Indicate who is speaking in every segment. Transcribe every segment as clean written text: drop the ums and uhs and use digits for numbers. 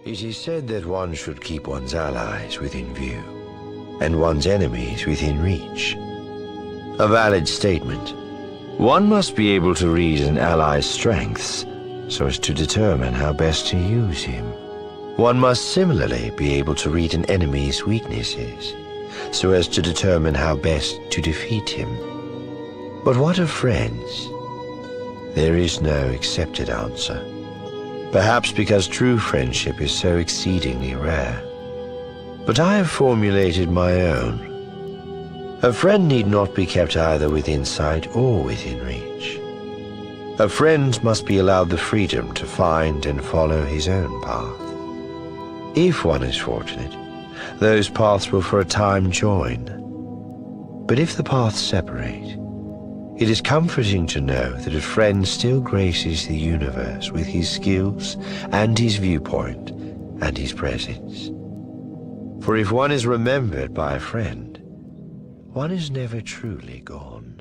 Speaker 1: It is said that one should keep one's allies within view, and one's enemies within reach. A valid statement. One must be able to read an ally's strengths so as to determine how best to use him. One must similarly be able to read an enemy's weaknesses so as to determine how best to defeat him. But what of friends? There is no accepted answer. Perhaps because true friendship is so exceedingly rare. But I have formulated my own. A friend need not be kept either within sight or within reach. A friend must be allowed the freedom to find and follow his own path. If one is fortunate, those paths will for a time join. But if the paths separate, it is comforting to know that a friend still graces the universe with his skills and his viewpoint and his presence. For if one is remembered by a friend, one is never truly gone.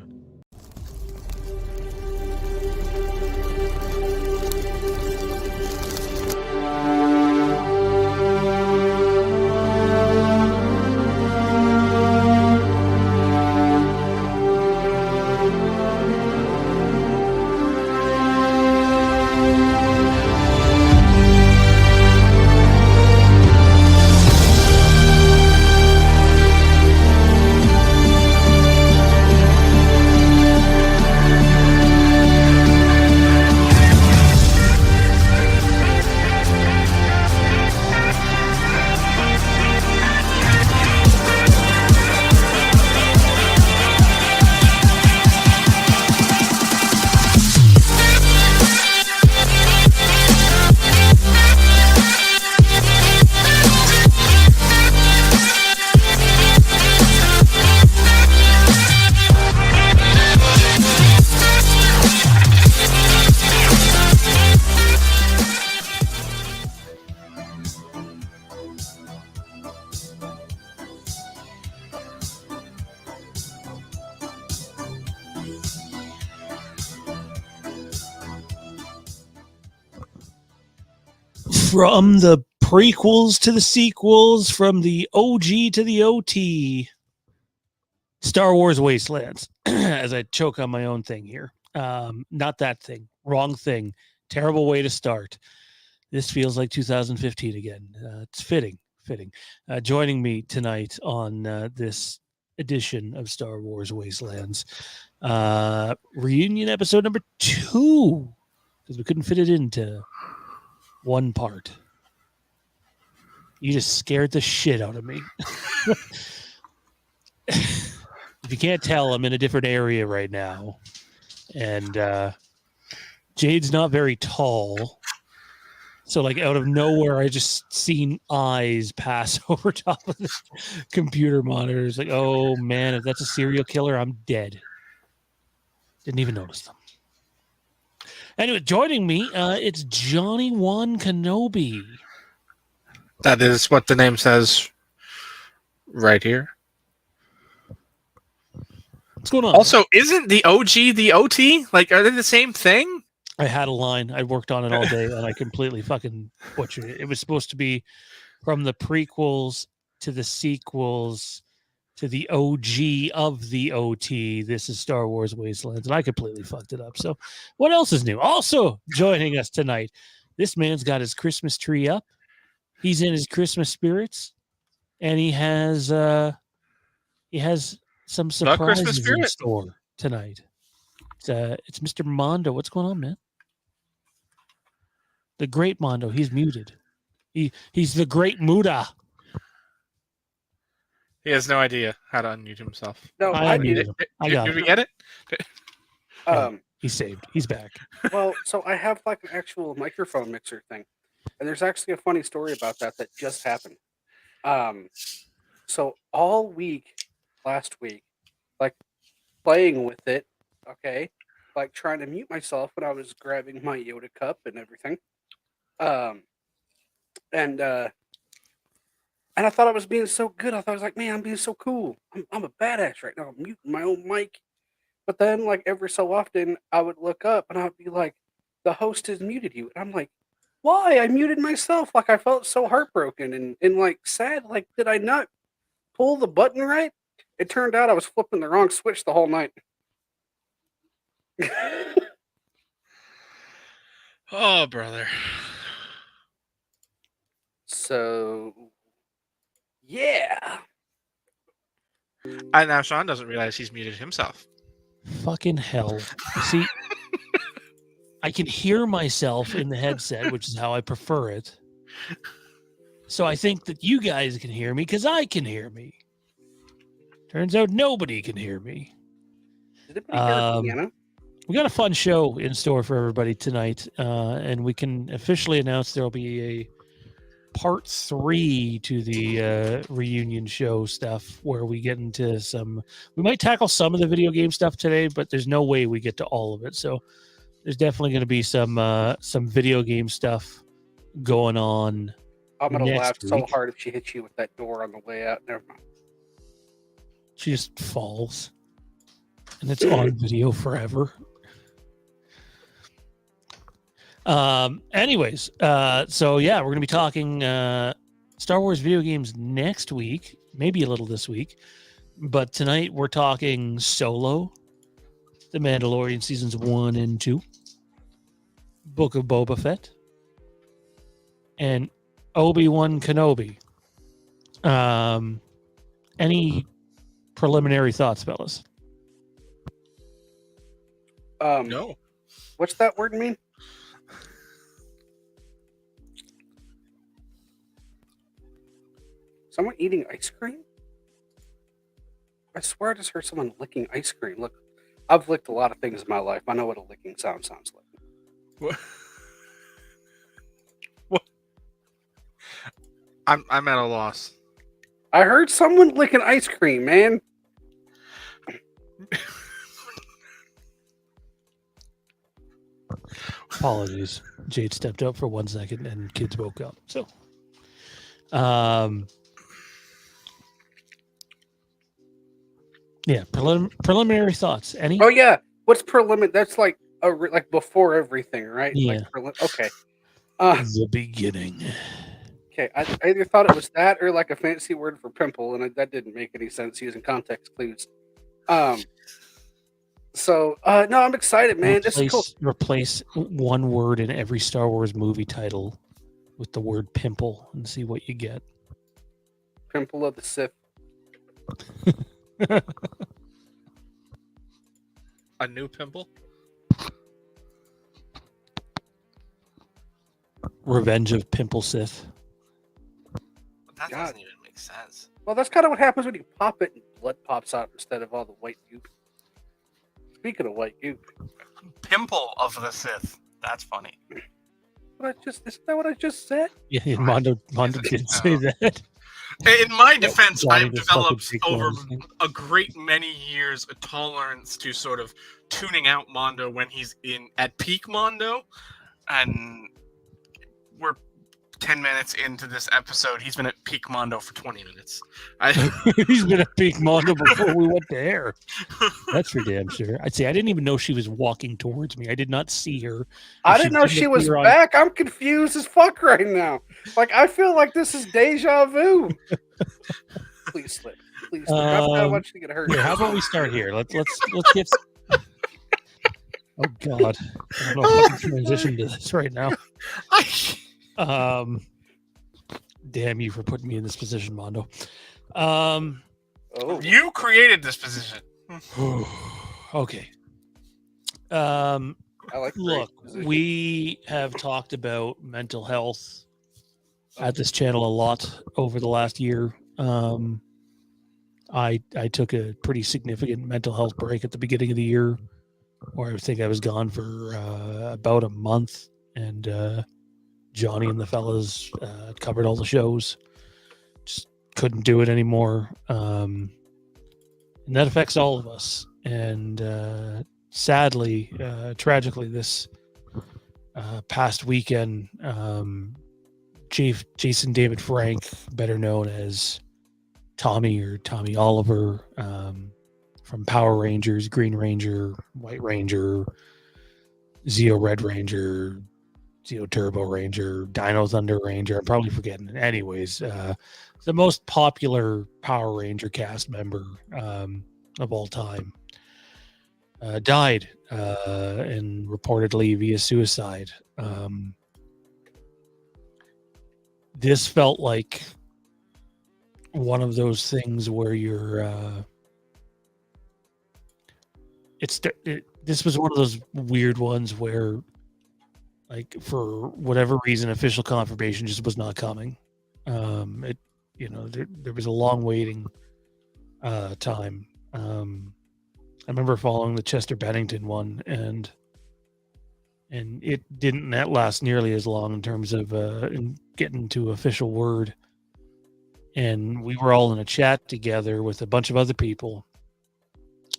Speaker 2: From the prequels to the sequels, from the OG to the OT, Star Wars Wastelands, as I choke on my own thing here. Not that thing. Wrong thing. Terrible way to start. This feels like 2015 again. It's fitting. Joining me tonight on this edition of Star Wars Wastelands, reunion episode number 2, because we couldn't fit it into one part. You just scared the shit out of me. If you can't tell, I'm in a different area right now. And Jade's not very tall. So, like, out of nowhere, I just seen eyes pass over top of the computer monitors. Like, oh, man, if that's a serial killer, I'm dead. Didn't even notice them. Anyway, joining me, it's Obi-Wan Kenobi.
Speaker 3: That is what the name says right here.
Speaker 2: What's going on?
Speaker 3: Also, isn't the OG the OT? Like, are they the same thing?
Speaker 2: I had a line. I worked on it all day, and I completely fucking butchered it. It was supposed to be from the prequels to the sequels to the OG of the OT. This is Star Wars Wastelands, and I completely fucked it up. So what else is new? Also joining us tonight, this man's got his Christmas tree up. He's in his Christmas spirits, and he has some surprises in store tonight. It's Mr. Mondo. What's going on, man? The great Mondo. He's muted. He's the great Muda.
Speaker 3: He has no idea how to unmute himself.
Speaker 4: No,
Speaker 2: I muted him. I got
Speaker 3: Did
Speaker 2: it.
Speaker 3: we get it?
Speaker 2: He's saved. He's back.
Speaker 4: Well, so I have like an actual microphone mixer thing, and there's actually a funny story about that just happened. So all week, last week, like playing with it, okay, like trying to mute myself when I was grabbing my Yoda cup and everything, and I thought I was being so good. I thought I was like, man, I'm being so cool. I'm a badass right now. I'm muting my own mic. But then, like, every so often, I would look up and I would be like, the host has muted you. And I'm like, Why? I muted myself. Like, I felt so heartbroken and like sad. Like, did I not pull the button right? It turned out I was flipping the wrong switch the whole night.
Speaker 3: Oh, brother.
Speaker 4: So, yeah.
Speaker 3: And now Sean doesn't realize he's muted himself.
Speaker 2: Fucking hell. See, I can hear myself in the headset, which is how I prefer it. So I think that you guys can hear me because I can hear me. Turns out nobody can hear me.
Speaker 4: Did anybody hear a piano?
Speaker 2: We got a fun show in store for everybody tonight, and we can officially announce there will be a part 3 to the reunion show stuff where we get into some. We might tackle some of the video game stuff today, but there's no way we get to all of it. So there's definitely going to be some video game stuff going on.
Speaker 4: I'm gonna
Speaker 2: next
Speaker 4: laugh so
Speaker 2: week.
Speaker 4: hard if she hits you with that door on the way out. Never mind.
Speaker 2: She just falls, and it's on video forever. Anyways, so yeah, we're gonna be talking Star Wars video games next week, maybe a little this week, but tonight we're talking Solo, The Mandalorian Seasons 1 and 2, Book of Boba Fett, and Obi-Wan Kenobi. Any preliminary thoughts, fellas?
Speaker 3: No.
Speaker 4: What's that word mean? Someone eating ice cream? I swear I just heard someone licking ice cream. Look, I've licked a lot of things in my life. I know what a licking sounds like.
Speaker 3: What? What? I'm at a loss.
Speaker 4: I heard someone licking ice cream, man.
Speaker 2: Apologies. Jade stepped up for 1 second and kids woke up. So, yeah, preliminary thoughts. Any?
Speaker 4: Oh yeah, what's preliminary? That's like like before everything, right?
Speaker 2: Yeah.
Speaker 4: Like, okay.
Speaker 2: The beginning.
Speaker 4: Okay, I either thought it was that or like a fancy word for pimple, and that didn't make any sense using context clues. So no, I'm excited, man. This is cool.
Speaker 2: Replace one word in every Star Wars movie title with the word pimple and see what you get.
Speaker 4: Pimple of the Sith.
Speaker 3: A new pimple?
Speaker 2: Revenge of Pimple Sith.
Speaker 3: That
Speaker 4: God.
Speaker 3: doesn't even make sense.
Speaker 4: Well, that's kind of what happens when you pop it and blood pops out instead of all the white goop. Speaking of white goop,
Speaker 3: Pimple of the Sith. That's funny.
Speaker 4: isn't that what I just said?
Speaker 2: Yeah, Mondo did say that.
Speaker 3: In my defense,
Speaker 2: Johnny
Speaker 3: I've
Speaker 2: just fucking
Speaker 3: developed
Speaker 2: big
Speaker 3: over
Speaker 2: ones.
Speaker 3: a great many years a tolerance to sort of tuning out Mondo when he's at peak Mondo, and we're 10 minutes into this episode. He's been at peak Mondo for 20 minutes.
Speaker 2: He's been at peak Mondo before we went to air. That's for damn sure. I'd say I didn't even know she was walking towards me. I did not see her.
Speaker 4: I didn't know she was back. I'm confused as fuck right now. Like, I feel like this is deja vu. Please slip. Please slip. I want you to get hurt.
Speaker 2: Here, how about we start here? Let's get. Oh God, I don't know if I can transition to this right now. Damn you for putting me in this position, Mondo.
Speaker 4: Oh.
Speaker 3: You created this position.
Speaker 2: Okay.
Speaker 4: I like
Speaker 2: Look, we have talked about mental health at this channel a lot over the last year. I took a pretty significant mental health break at the beginning of the year, where I think I was gone for about a month, and Johnny and the fellas covered all the shows. Just couldn't do it anymore, and that affects all of us. And sadly, tragically, this past weekend, Jason David Frank, better known as Tommy or Tommy Oliver, from Power Rangers, Green Ranger, White Ranger, Zeo Red Ranger, Turbo Ranger, Dino Thunder Ranger. I'm probably forgetting. Anyways, the most popular Power Ranger cast member of all time died and reportedly via suicide. This felt like one of those things where this was one of those weird ones where, like, for whatever reason, official confirmation just was not coming. There was a long waiting time. I remember following the Chester Bennington one, and it didn't last nearly as long in terms of getting to official word. And we were all in a chat together with a bunch of other people,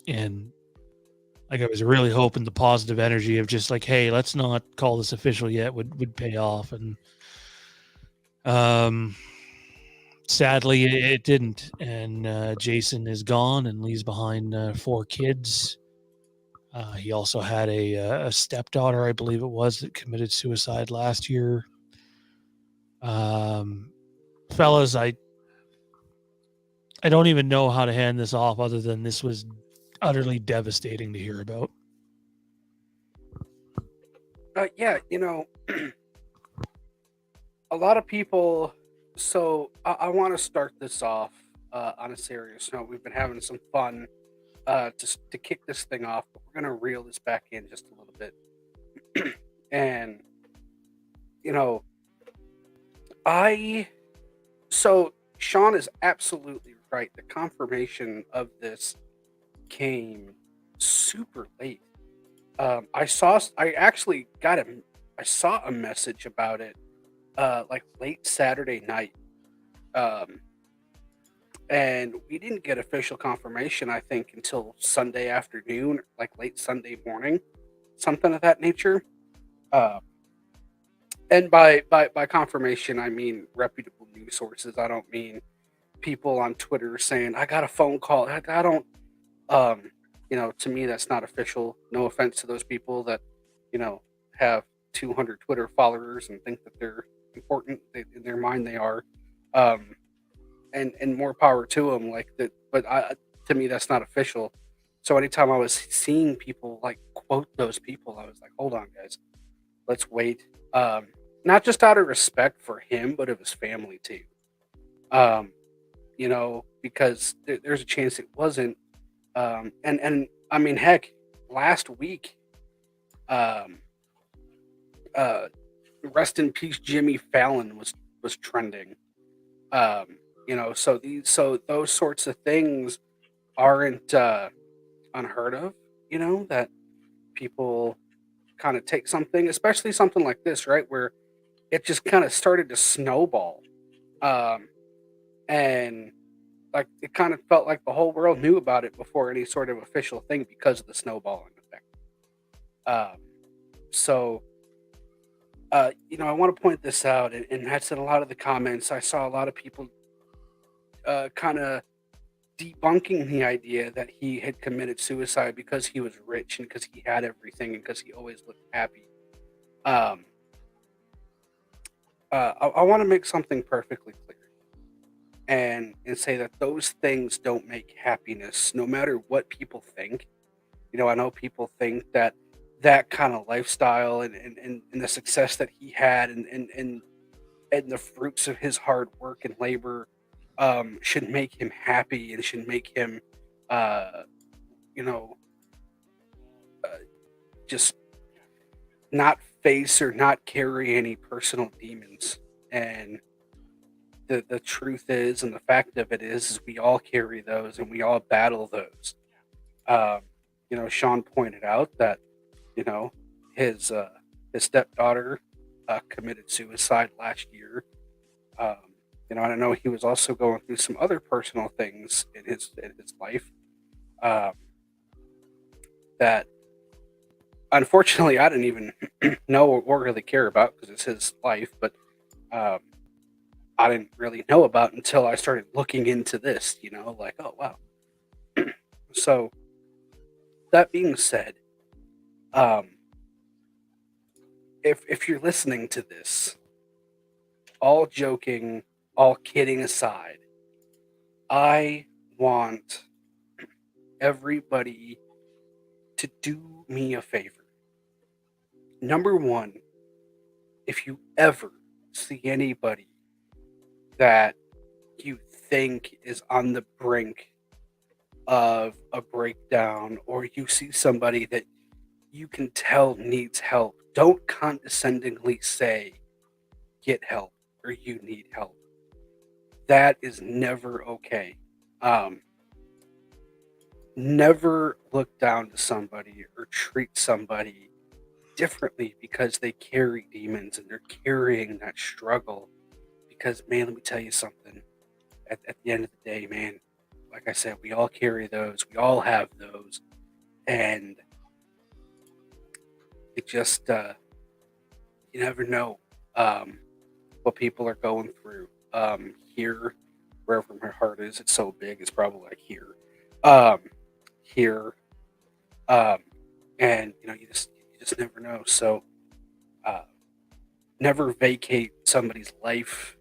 Speaker 2: and like, I was really hoping the positive energy of just like, hey, let's not call this official yet would pay off. And sadly, it didn't. And Jason is gone and leaves behind 4 kids. He also had a stepdaughter, I believe it was, that committed suicide last year. Fellas, I don't even know how to hand this off other than this was utterly devastating to hear about.
Speaker 4: Yeah, a lot of people. So I want to start this off on a serious note. We've been having some fun to kick this thing off, but we're gonna reel this back in just a little bit. And so Sean is absolutely right. The confirmation of this came super late. I actually got I saw a message about it like late Saturday night. And we didn't get official confirmation, I think, until Sunday afternoon, like late Sunday morning, something of that nature. And by confirmation, I mean reputable news sources. I don't mean people on Twitter saying, I got a phone call. I don't, to me, that's not official. No offense to those people that, have 200 Twitter followers and think that they're important. In their mind, they are. And more power to them. Like that, but to me, that's not official. So anytime I was seeing people like quote those people, I was like, hold on, guys, let's wait. Not just out of respect for him, but of his family too. Because there's a chance it wasn't. And I mean, heck, last week, rest in peace, Jimmy Fallon was trending. So those sorts of things aren't unheard of. That people kind of take something, especially something like this, right, where it just kind of started to snowball, and like it kind of felt like the whole world knew about it before any sort of official thing because of the snowballing effect. I want to point this out, and that's in a lot of the comments. I saw a lot of people kind of debunking the idea that he had committed suicide because he was rich and because he had everything and because he always looked happy. I want to make something perfectly clear and say that those things don't make happiness, no matter what people think. I know people think that kind of lifestyle and the success that he had and the fruits of his hard work and labor should make him happy and should make him just not face or not carry any personal demons. And the truth is, and the fact of it is we all carry those and we all battle those. Sean pointed out that his stepdaughter committed suicide last year. And I know he was also going through some other personal things in his life that unfortunately I didn't even know or really care about because it's his life, but I didn't really know about until I started looking into this, like, oh wow. So that being said, if you're listening to this, all joking, all kidding aside, I want everybody to do me a favor. Number one, if you ever see anybody that you think is on the brink of a breakdown, or you see somebody that you can tell needs help, don't condescendingly say, get help, or you need help. That is never okay. Never look down to somebody or treat somebody differently because they carry demons and they're carrying that struggle. Because, man, let me tell you something. At the end of the day, man, like I said, we all carry those. We all have those. And it just, you never know what people are going through. Here, wherever my heart is, it's so big, it's probably like here. Here. And, you just never know. So, never vacate somebody's life,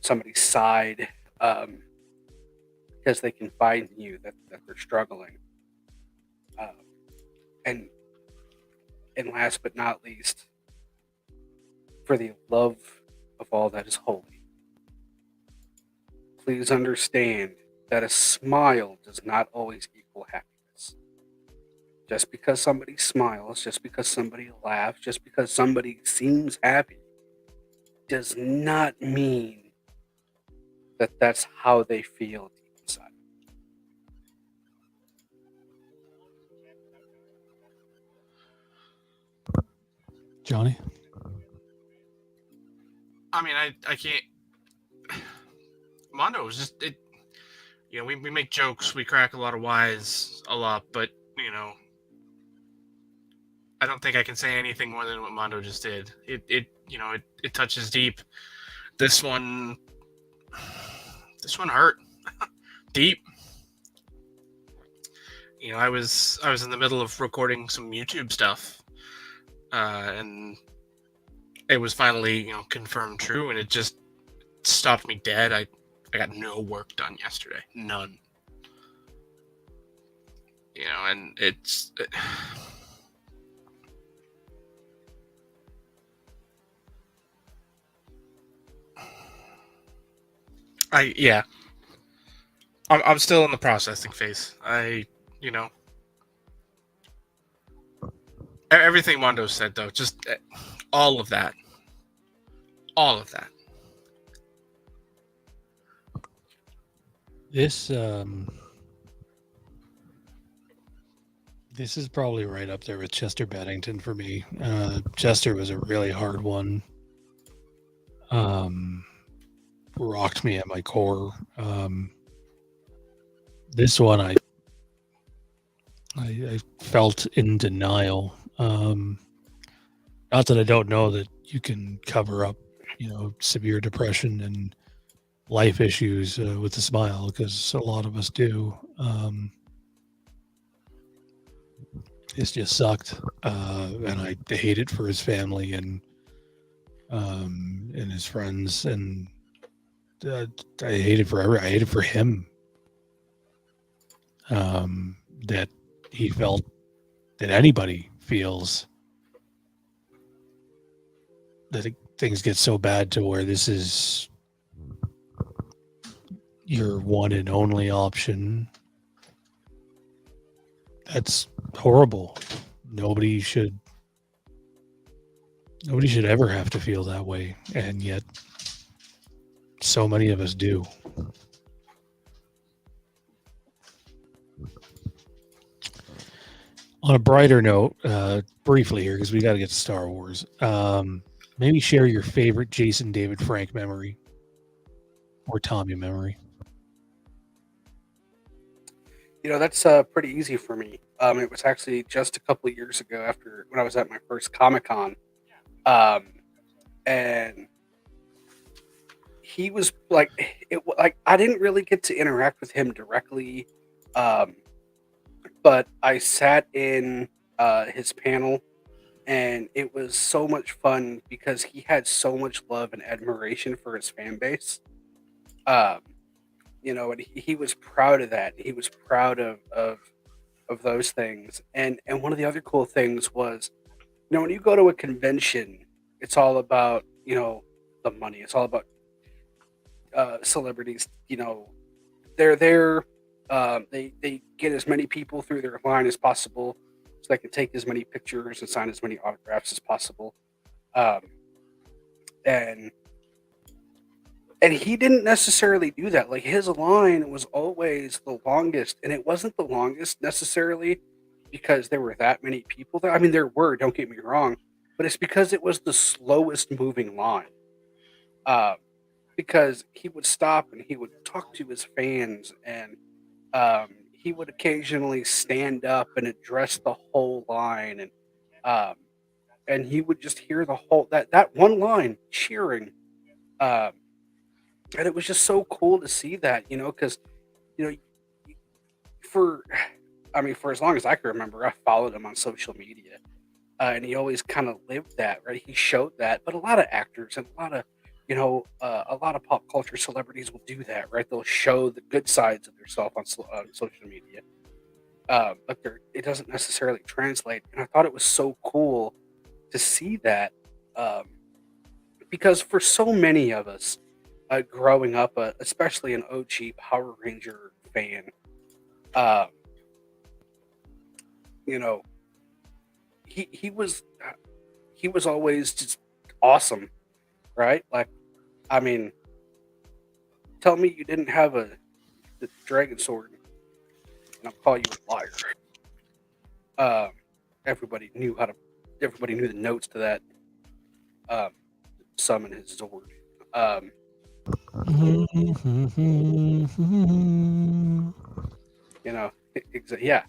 Speaker 4: somebody's side, because they confide in you that they're struggling. And last but not least, for the love of all that is holy, please understand that a smile does not always equal happiness. Just because somebody smiles, just because somebody laughs, just because somebody seems happy, does not mean that that's how they feel deep inside.
Speaker 2: Johnny?
Speaker 3: I mean, I can't. Mondo is just it. We make jokes, we crack a lot of wise a lot, but I don't think I can say anything more than what Mondo just did. It touches deep. This one hurt deep. I was in the middle of recording some YouTube stuff, and it was finally confirmed true, and it just stopped me dead. I got no work done yesterday, none. And it's. I'm still in the processing phase. Everything Mondo said, though, just all of that.
Speaker 2: This is probably right up there with Chester Bennington for me. Chester was a really hard one. Rocked me at my core. This one I felt in denial. Not that I don't know that you can cover up, severe depression and life issues with a smile, because a lot of us do. It's just sucked, and I hate it for his family and his friends, and I hate it for him. That he felt that anybody feels that things get so bad to where this is your one and only option. That's horrible. Nobody should ever have to feel that way, and yet so many of us do. On a brighter note, briefly here, because we got to get to Star Wars, maybe share your favorite Jason David Frank memory or Tommy memory.
Speaker 4: That's pretty easy for me. It was actually just a couple of years ago when I was at my first Comic-Con. And he was like, I didn't really get to interact with him directly. But I sat in his panel and it was so much fun because he had so much love and admiration for his fan base. Um, and he was proud of that. He was proud of those things. And one of the other cool things was, when you go to a convention, it's all about the money. It's all about celebrities. They're there. They get as many people through their line as possible, so they can take as many pictures and sign as many autographs as possible. Um, and he didn't necessarily do that. Like, his line was always the longest, and it wasn't the longest necessarily because there were that many people there. I mean, there were. Don't get me wrong, but it's because it was the slowest moving line. Um, because he would stop and he would talk to his fans, and he would occasionally stand up and address the whole line, um, and he would just hear the whole that one line cheering, um, and it was just so cool to see that, because you know for for as long as I can remember, I followed him on social media, and he always kind of lived that, right? He showed that, but a lot of actors and a lot of pop culture celebrities will do that, right? They'll show the good sides of themselves on social media, but it doesn't necessarily translate. And I thought it was so cool to see that, um, because for so many of us, growing up, especially an OG Power Ranger fan, um, you know, he was always just awesome, right? Like, I mean, tell me you didn't have the dragon sword, and I'll call you a liar. Um, everybody knew how to. Everybody knew the notes to that. Um, summon his Zord. Um, yeah.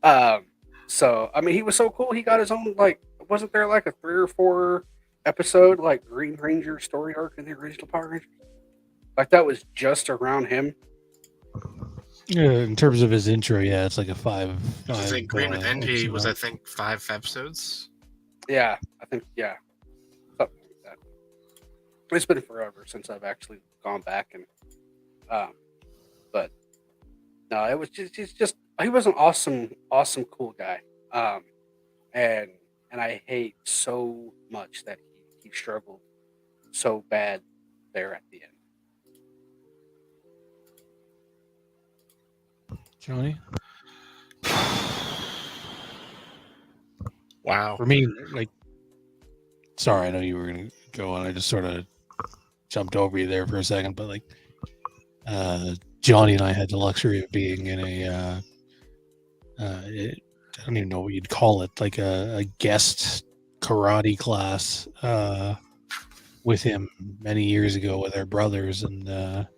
Speaker 4: um, so I mean, he was so cool. He got his own, like, wasn't there like a 3 or 4 episode like Green Ranger story arc in the original Power Rangers? Like, that was just around him.
Speaker 2: Yeah, in terms of his intro, yeah, it's like a five.
Speaker 3: I think Green with Envy was,
Speaker 2: episode.
Speaker 3: I think, 5 episodes.
Speaker 4: Yeah, I think, yeah, something like that. It's been forever since I've actually gone back and, but no, it was just he was an awesome, cool guy. Um, and I hate so much that he struggled so bad there at the end.
Speaker 2: Johnny?
Speaker 3: Wow.
Speaker 2: For me, like, sorry, I know you were going to go on. I just sort of jumped over you there for a second, but like, Johnny and I had the luxury of being in I don't even know what you'd call it, like a guest karate class with him many years ago with our brothers, and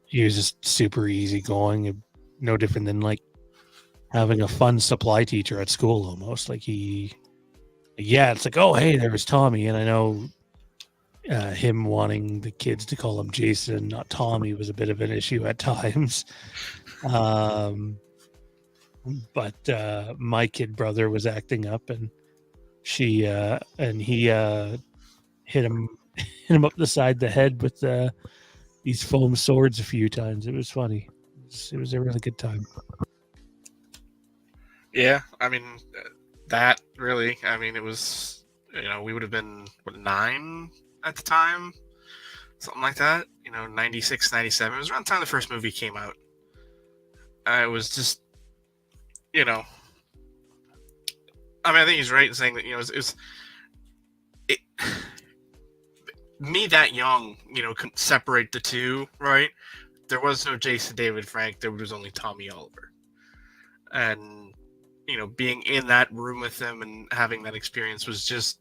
Speaker 2: he was just super easygoing, no different than like having a fun supply teacher at school almost. Like, it's like, oh, hey, there was Tommy, and I know him wanting the kids to call him Jason and not Tommy was a bit of an issue at times. But my kid brother was acting up, and he hit him up the side of the head with these foam swords a few times. It was funny. It was a really good time.
Speaker 3: Yeah, I mean, that really, it was, we would have been, 9 at the time? Something like that. 96, 97. It was around the time the first movie came out. It was just, I think he's right in saying that, me that young, couldn't separate the two, right? There was no Jason David Frank. There was only Tommy Oliver. And, being in that room with him and having that experience was just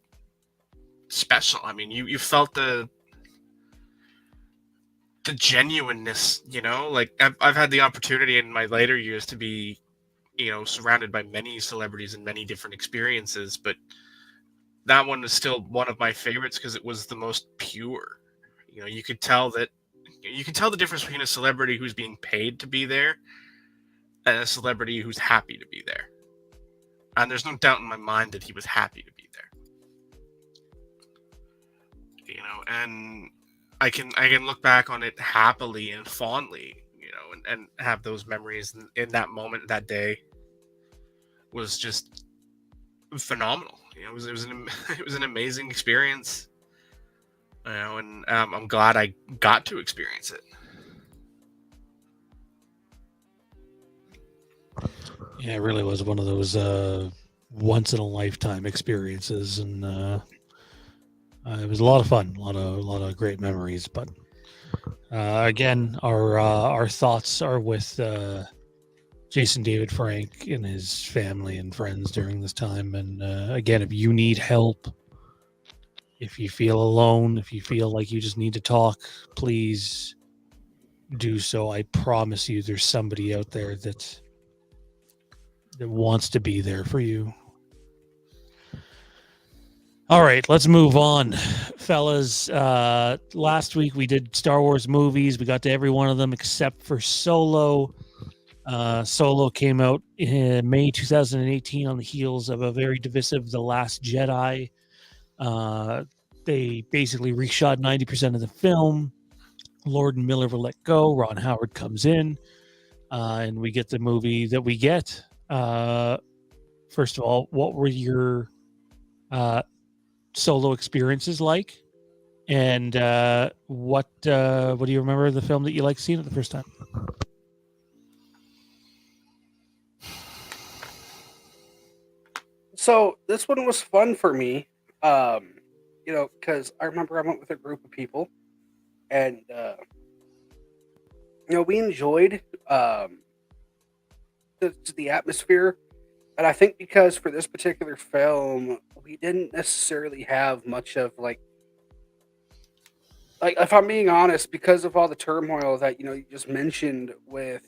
Speaker 3: special. I mean, you felt the genuineness, like I've had the opportunity in my later years to be, surrounded by many celebrities and many different experiences, but that one is still one of my favorites because it was the most pure. You could tell the difference between a celebrity who's being paid to be there and a celebrity who's happy to be there. and there's no doubt in my mind that he was happy to be there. You know, and I can look back on it happily and fondly, you know, and have those memories in that moment, that day was just phenomenal. You know, it was an amazing experience. You know, and I'm glad I got to experience it.
Speaker 2: Yeah, it really was one of those once in a lifetime experiences, and it was a lot of fun, a lot of great memories. But again, our thoughts are with Jason David Frank and his family and friends during this time. And again, if you need help, if you feel alone, if you feel like you just need to talk, please do so. I promise you, there's somebody out there that wants to be there for you. All right, let's move on, fellas. Last week we did Star Wars movies. We got to every one of them except for Solo. Solo came out in May 2018 on the heels of a very divisive The Last Jedi. They basically reshot 90% of the film. Lord and Miller were let go. Ron Howard comes in, and we get the movie that we get. First of all, what were your Solo experiences like? And what do you remember of the film that you liked seeing it the first time?
Speaker 4: So this one was fun for me, you know, because I remember I went with a group of people, and you know, we enjoyed the atmosphere, and I think because for this particular film, we didn't necessarily have much of like if I'm being honest, because of all the turmoil that you just mentioned with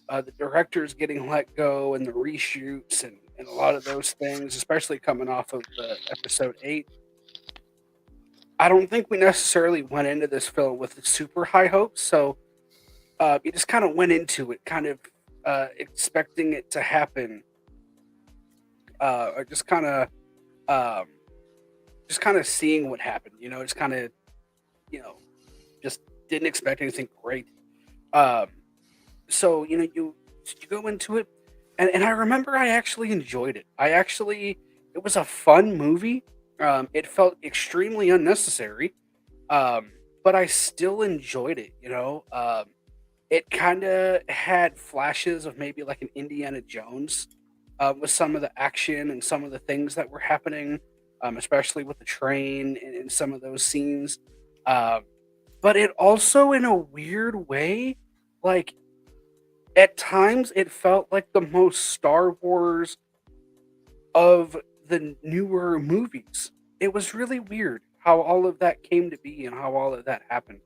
Speaker 4: the directors getting let go and the reshoots and a lot of those things, especially coming off of the episode 8. I don't think we necessarily went into this film with super high hopes. So you just kind of went into it kind of expecting it to happen, or just kind of seeing what happened, just kind of, just didn't expect anything great. So, you go into it, and I remember I actually enjoyed it. It was a fun movie. It felt extremely unnecessary, but I still enjoyed it. It kind of had flashes of maybe like an Indiana Jones with some of the action and some of the things that were happening, especially with the train and some of those scenes. But it also, in a weird way, like at times, it felt like the most Star Wars of the newer movies. It was really weird how all of that came to be and how all of that happened.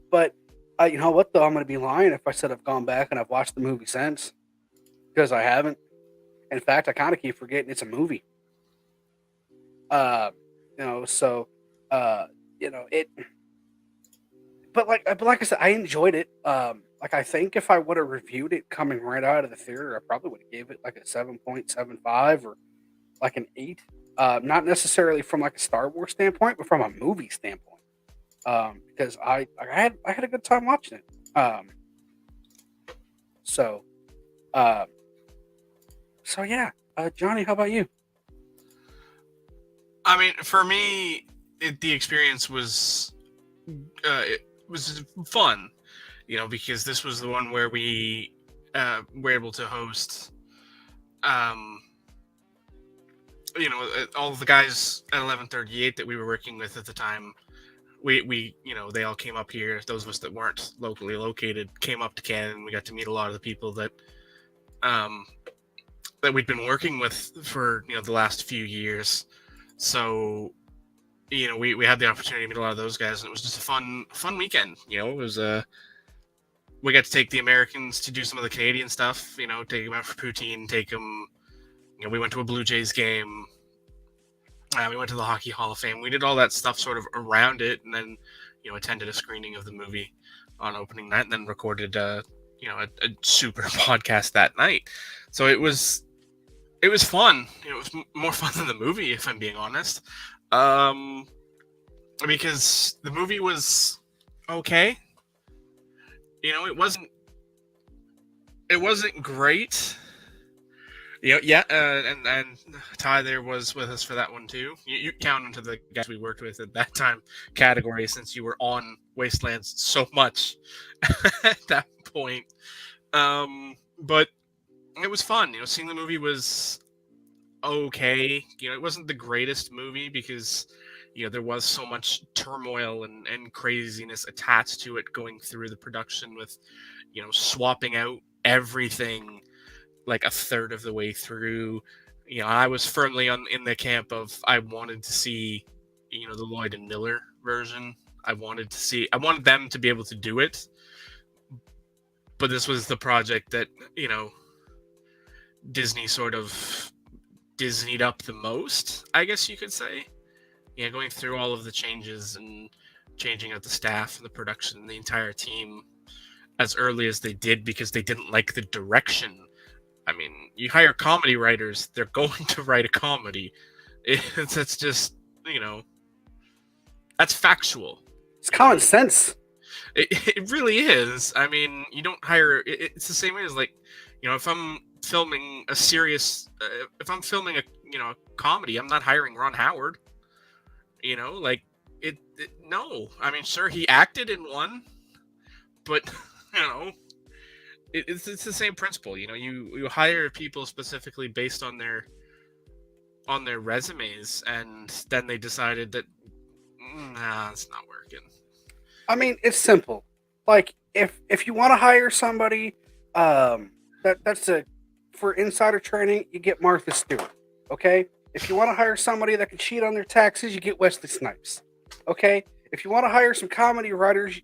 Speaker 4: But you know what, though? I'm going to be lying if I said I've gone back and I've watched the movie since, because I haven't. In fact, I kind of keep forgetting it's a movie. So it. But like I said, I enjoyed it. Like I think if I would have reviewed it coming right out of the theater, I probably would have gave it like a 7.75 or like an 8. Not necessarily from like a Star Wars standpoint, but from a movie standpoint. Because I had a good time watching it. So yeah. Johnny, how about you?
Speaker 3: I mean, for me, the experience was it was fun, because this was the one where we were able to host, all of the guys at 1138 that we were working with at the time. We they all came up here. Those of us that weren't locally located came up to Canada, and we got to meet a lot of the people that that we'd been working with for the last few years. So we had the opportunity to meet a lot of those guys, and it was just a fun weekend. It was we got to take the Americans to do some of the Canadian stuff. Take them out for poutine, take them. We went to a Blue Jays game. We went to the Hockey Hall of Fame. We did all that stuff sort of around it, and then attended a screening of the movie on opening night, and then recorded a super podcast that night. So it was fun. It was more fun than the movie, if I'm being honest. Because the movie was okay. It wasn't great. And Ty there was with us for that one too. You count into the guys we worked with at that time category, since you were on Wastelands so much at that point. But it was fun. Seeing the movie was okay. It wasn't the greatest movie because there was so much turmoil and craziness attached to it going through the production with swapping out everything like a third of the way through. I was firmly in the camp of I wanted to see the Lloyd and Miller version. I wanted them to be able to do it, but this was the project that Disney sort of Disneyed up the most, I guess you could say. Going through all of the changes and changing out the staff and the production and the entire team as early as they did because they didn't like the direction. I mean, you hire comedy writers, they're going to write a comedy. That's just, that's factual.
Speaker 4: It's common sense.
Speaker 3: It really is. I mean, you don't hire... It's the same way as, like, if I'm filming a serious... if I'm filming a comedy, I'm not hiring Ron Howard. No. I mean, sure, he acted in one, but, it's the same principle. You hire people specifically based on their resumes, and then they decided that, nah, it's not working.
Speaker 4: I mean, it's simple. Like, if you want to hire somebody, that's for insider training, you get Martha Stewart, okay? If you want to hire somebody that can cheat on their taxes, you get Wesley Snipes, okay? If you want to hire some comedy writers,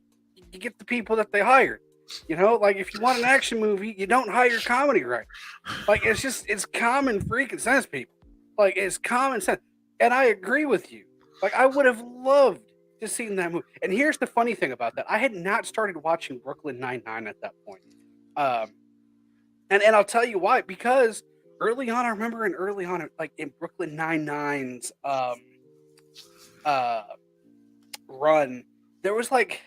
Speaker 4: you get the people that they hired. Like, if you want an action movie, you don't hire comedy writers. Like, it's common freaking sense, people. Like, it's common sense. And I agree with you. Like, I would have loved to see that movie. And here's the funny thing about that. I had not started watching Brooklyn Nine-Nine at that point. And I'll tell you why. Because early on, I remember like in Brooklyn Nine-Nine's run, there was like,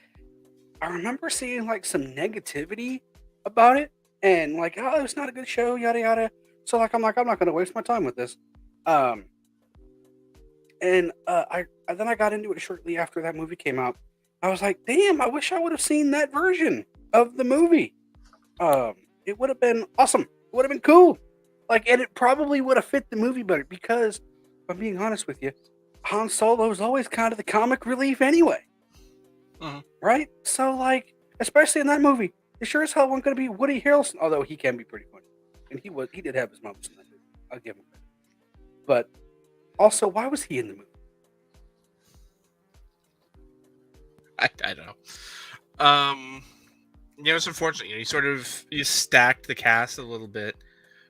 Speaker 4: I remember seeing like some negativity about it, and like, oh, it's not a good show, yada yada. So like, I'm not going to waste my time with this. I got into it shortly after that movie came out. I was like, damn, I wish I would have seen that version of the movie. It would have been awesome. It would have been cool. Like, and it probably would have fit the movie better because, if I'm being honest with you, Han Solo is always kind of the comic relief anyway. Right? So, like, especially in that movie, it sure as hell wasn't going to be Woody Harrelson, although he can be pretty funny. And he did have his moments in that movie. I'll give him that. But also, why was he in the movie?
Speaker 3: I don't know. It's unfortunate. You stacked the cast a little bit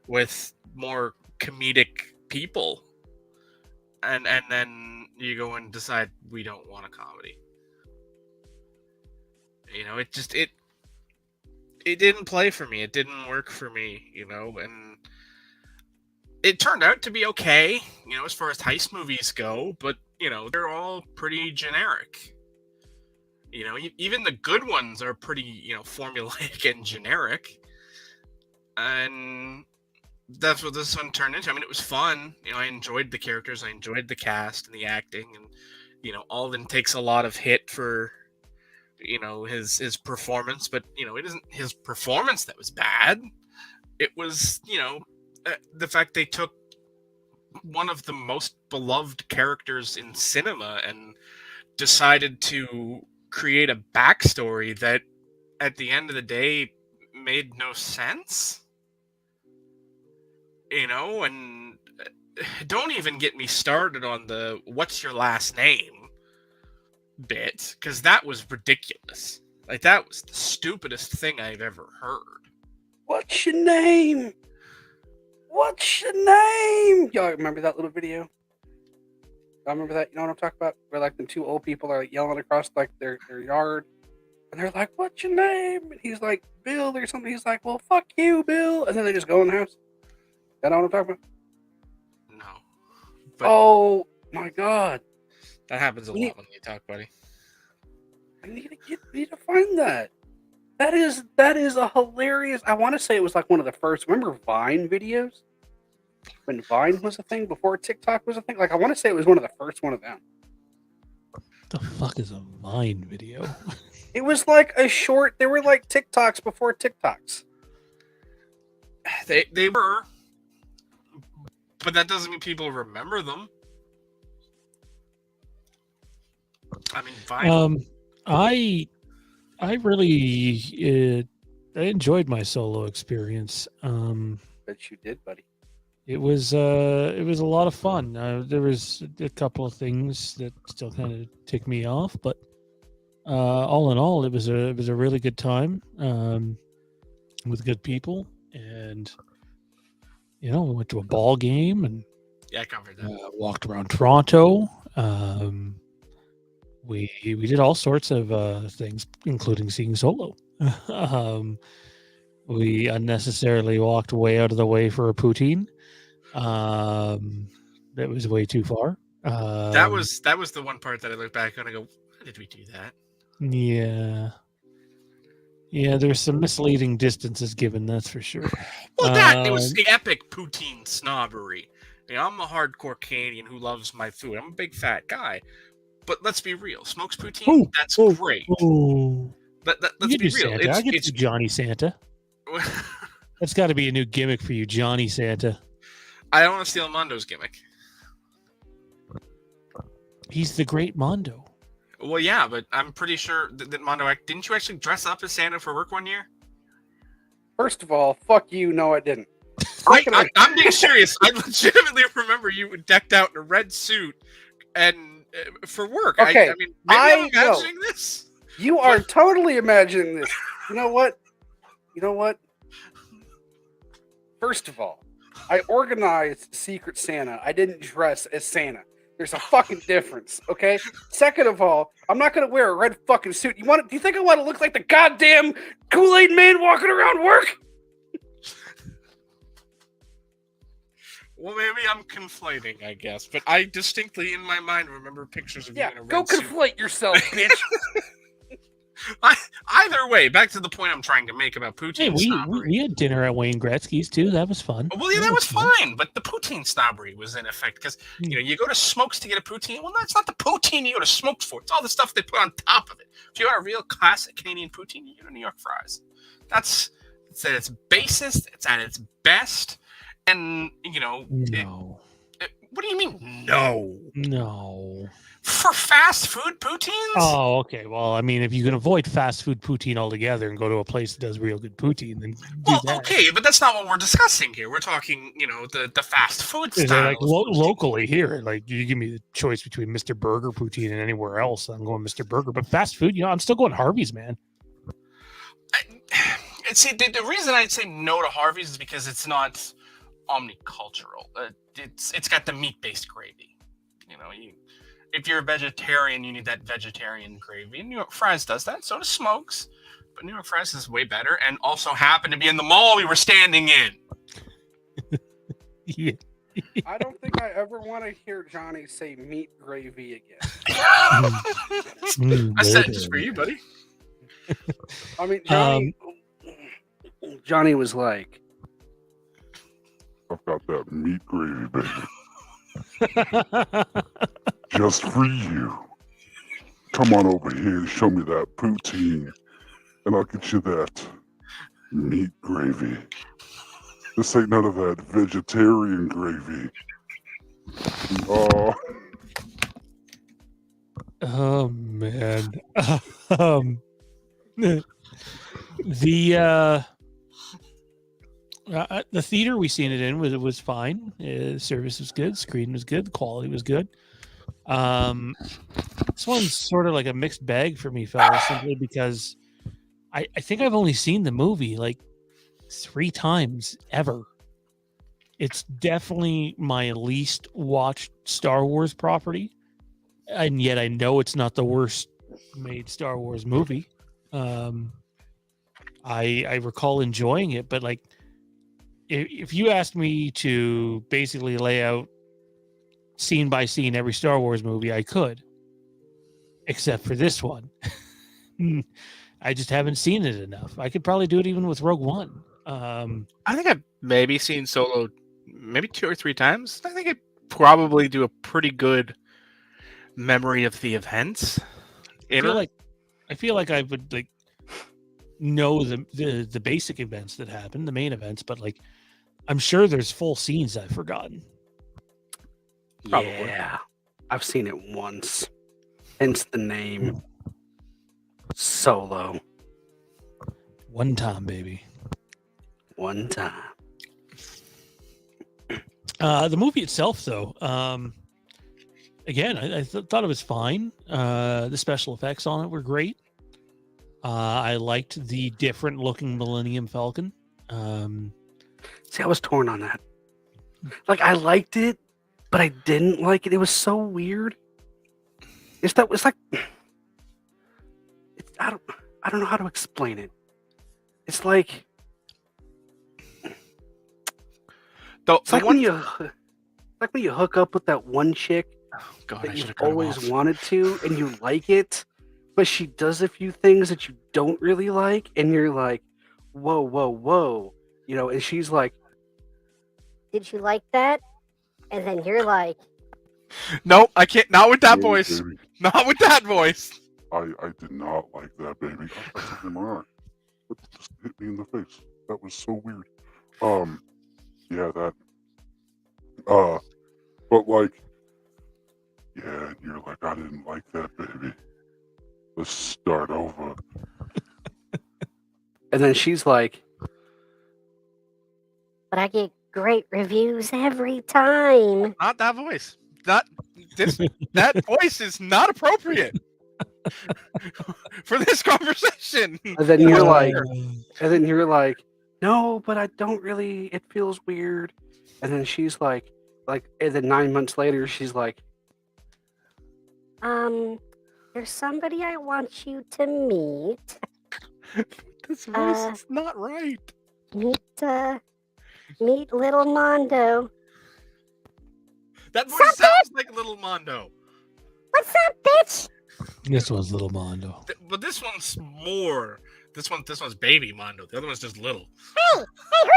Speaker 3: with more comedic people, and then you go and decide we don't want a comedy. It didn't play for me. It didn't work for me. And it turned out to be okay. As far as heist movies go, but they're all pretty generic. Even the good ones are pretty, formulaic and generic. And that's what this one turned into. I mean, it was fun. I enjoyed the characters. I enjoyed the cast and the acting. And, Alden takes a lot of hit for, his performance. But, it isn't his performance that was bad. It was, the fact they took one of the most beloved characters in cinema and decided to create a backstory that at the end of the day made no sense. And don't even get me started on the what's your last name bit, because that was ridiculous. Like, that was the stupidest thing I've ever heard.
Speaker 4: What's your name? What's your name? Y'all remember that little video? Y'all remember that? You know what I'm talking about? Where like the two old people are like yelling across like their yard. And they're like, "What's your name?" And he's like, "Bill" or something. He's like, "Well, fuck you, Bill." And then they just go in the house. You know what I'm talking about?
Speaker 3: No. But
Speaker 4: Oh my god!
Speaker 3: that happens a lot when you talk, buddy.
Speaker 4: I need to find that. That is a hilarious. I want to say it was like one of the first. Remember Vine videos? When Vine was a thing before TikTok was a thing. Like I want to say it was one of the first one of them.
Speaker 2: What the fuck is a Vine video?
Speaker 4: It was like a short. They were like TikToks before TikToks.
Speaker 3: They were, but that doesn't mean people remember them. I mean, Vine.
Speaker 2: I really I enjoyed my solo experience.
Speaker 4: Bet you did, buddy.
Speaker 2: It was a lot of fun. There was a couple of things that still kind of tick me off, but all in all, it was a really good time with good people, and we went to a ball game and
Speaker 3: Yeah, I covered that.
Speaker 2: walked around Toronto. We did all sorts of things, including seeing Solo. We unnecessarily walked way out of the way for a poutine. That was way too far.
Speaker 3: That was the one part that I look back on and I go, why did we do that?
Speaker 2: Yeah. There's some misleading distances given, that's for sure.
Speaker 3: Well, it was the epic poutine snobbery. I'm a hardcore Canadian who loves my food. I'm a big fat guy. But let's be real. Smokes poutine, that's great. But let's be real.
Speaker 2: Santa. I get to Johnny Santa. That's got to be a new gimmick for you, Johnny Santa.
Speaker 3: I don't want to steal Mondo's gimmick.
Speaker 2: He's the great Mondo.
Speaker 3: Well, yeah, but I'm pretty sure that Mondo... Didn't you actually dress up as Santa for work one year?
Speaker 4: First of all, fuck you. No, I didn't.
Speaker 3: I'm being serious. I legitimately remember you decked out in a red suit and for work.
Speaker 4: Okay,
Speaker 3: I mean, maybe I'm imagining this.
Speaker 4: You are totally imagining this. You know what? First of all, I organized Secret Santa. I didn't dress as Santa. There's a fucking difference, okay? Second of all, I'm not gonna wear a red fucking suit. Do you think I want to look like the goddamn Kool-Aid man walking around work?
Speaker 3: Well, maybe I'm conflating, I guess. But I distinctly, in my mind, remember pictures of you in a red
Speaker 4: go
Speaker 3: suit.
Speaker 4: conflate yourself, bitch.
Speaker 3: Either way, back to the point I'm trying to make about poutine snobbery.
Speaker 2: We had dinner at Wayne Gretzky's too. That was fun.
Speaker 3: Well, yeah, that was fine. But the poutine snobbery was in effect because you go to Smokes to get a poutine. Well, that's not the poutine you go to Smokes for. It's all the stuff they put on top of it. If you want a real classic Canadian poutine, you go to New York Fries. It's at its basest. It's at its best. And
Speaker 2: No.
Speaker 3: What do you mean? No. For fast food poutines?
Speaker 2: Oh, okay. Well, I mean, if you can avoid fast food poutine altogether and go to a place that does real good poutine, then do that.
Speaker 3: Okay, but that's not what we're discussing here. We're talking, the fast food style.
Speaker 2: Like locally here, like you give me the choice between Mr. Burger poutine and anywhere else, I'm going Mr. Burger. But fast food, I'm still going Harvey's, man.
Speaker 3: See, the reason I'd say no to Harvey's is because it's not omnicultural. It's got the meat-based gravy. If you're a vegetarian, you need that vegetarian gravy. New York Fries does that. So does Smokes. But New York Fries is way better and also happened to be in the mall we were standing in.
Speaker 2: Yeah.
Speaker 4: I don't think I ever want to hear Johnny say meat gravy again.
Speaker 3: I said it just for you, buddy.
Speaker 4: I mean, Johnny was like,
Speaker 5: I've got that meat gravy, baby. Just for you. Come on over here and show me that poutine, and I'll get you that meat gravy. This ain't none of that vegetarian gravy.
Speaker 2: Oh man. The theater we seen it in was fine. Service was good, screen was good, the quality was good. This one's sort of like a mixed bag for me, fellas, simply because I think I've only seen the movie like 3 times ever. It's definitely my least watched Star Wars property, and yet I know it's not the worst made Star Wars movie. I recall enjoying it, but like, if you asked me to basically lay out scene by scene every Star Wars movie, I could, except for this one. I just haven't seen it enough. I could probably do it even with Rogue One.
Speaker 3: I think I've maybe seen Solo maybe 2 or 3 times. I think I probably do a pretty good memory of the events.
Speaker 2: I feel like I would like know the basic events that happen, the main events, but like I'm sure there's full scenes I've forgotten.
Speaker 3: Probably.
Speaker 4: Yeah, I've seen it once. Hence the name Solo.
Speaker 2: One time, baby.
Speaker 4: One time.
Speaker 2: The movie itself, though, again, I thought it was fine. The special effects on it were great. I liked the different looking Millennium Falcon.
Speaker 4: See, I was torn on that. Like, I liked it, but I didn't like it. It was so weird. It's like I don't know how to explain it. It's like it's like when you hook up with that one chick
Speaker 3: God,
Speaker 4: that you've always wanted to, and you like it, but she does a few things that you don't really like, and you're like, whoa, whoa, whoa, you know, and she's like,
Speaker 6: did you like that? And then you're like,
Speaker 3: no, I can't. Not with that
Speaker 5: No,
Speaker 3: voice.
Speaker 5: baby.
Speaker 3: Not with that voice.
Speaker 5: I did not like that, baby. I took in my eye. It just hit me in the face. That was so weird. Yeah, that. But like, yeah, and you're like, I didn't like that, baby. Let's start over.
Speaker 4: and then she's like,
Speaker 6: but I get great reviews every time.
Speaker 3: Not that voice. Not this. That voice is not appropriate for this conversation.
Speaker 4: and then you're like, no, but I don't really. It feels weird. And then she's like, and then 9 months later, she's like,
Speaker 6: There's somebody I want you to meet.
Speaker 3: This voice is not right.
Speaker 6: Meet little Mondo.
Speaker 3: That voice sounds like Little Mondo.
Speaker 6: What's up, bitch?
Speaker 2: This one's Little Mondo.
Speaker 3: But this one's more. This one's Baby Mondo. The other one's just Little.
Speaker 6: Hey, who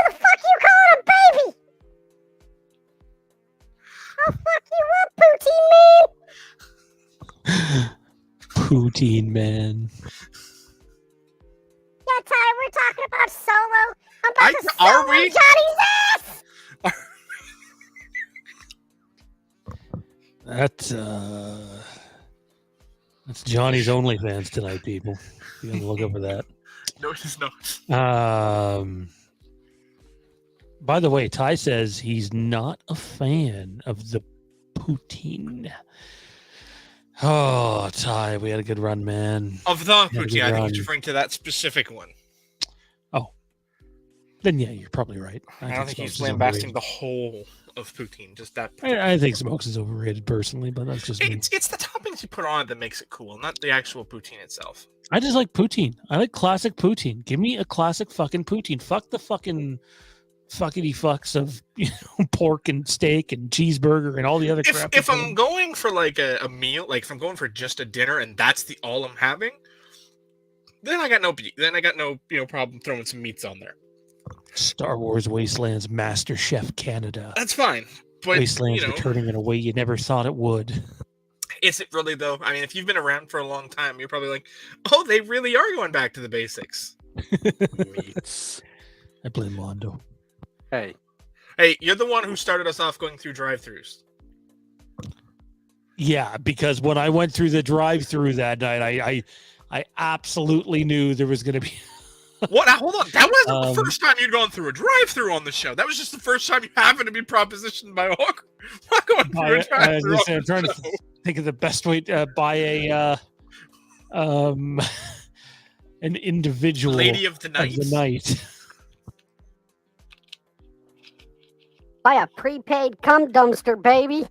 Speaker 6: the fuck you calling a baby? I'll fuck you up, poutine man.
Speaker 2: Poutine man.
Speaker 6: Yeah, Ty, we're talking about Solo. I'm about to
Speaker 3: Are
Speaker 6: solo
Speaker 3: we?
Speaker 6: Johnny's ass.
Speaker 2: That's Johnny's OnlyFans tonight, people. You can look over that.
Speaker 3: No, it is not.
Speaker 2: By the way, Ty says he's not a fan of the poutine. Oh, Ty, we had a good run, man.
Speaker 3: Of the
Speaker 2: Yeah,
Speaker 3: poutine,
Speaker 2: good
Speaker 3: I think
Speaker 2: run.
Speaker 3: he's referring to that specific one.
Speaker 2: Then yeah, you're probably right.
Speaker 3: I don't think
Speaker 2: Smokes
Speaker 3: he's
Speaker 2: is
Speaker 3: lambasting
Speaker 2: overrated.
Speaker 3: the whole of poutine. Just that.
Speaker 2: I think Smokes is overrated personally, but that's just me.
Speaker 3: It's the toppings you put on it that makes it cool, not the actual poutine itself.
Speaker 2: I just like poutine. I like classic poutine. Give me a classic fucking poutine. Fuck the fucking fuckity fucks of pork and steak and cheeseburger and all the other crap.
Speaker 3: If I'm going for like a meal, like if I'm going for just a dinner and that's the all I'm having, then I got no problem throwing some meats on there.
Speaker 2: Star Wars Wastelands Master Chef Canada.
Speaker 3: That's fine. But
Speaker 2: Wastelands returning in a way you never thought it would.
Speaker 3: Is it really though? I mean, if you've been around for a long time, you're probably like, oh, they really are going back to the basics.
Speaker 4: meats.
Speaker 2: I blame Mondo.
Speaker 4: Hey,
Speaker 3: you're the one who started us off going through drive-thrus.
Speaker 2: Yeah, because when I went through the drive-through that night, I absolutely knew there was going to be.
Speaker 3: What? Now, hold on. That wasn't the first time you'd gone through a drive-thru on the show. That was just the first time you happened to be propositioned by Hawk. Not going through a drive-thru.
Speaker 2: I'm trying to think of the best way to buy an individual
Speaker 3: Lady of the night.
Speaker 6: Buy a prepaid cum dumpster, baby.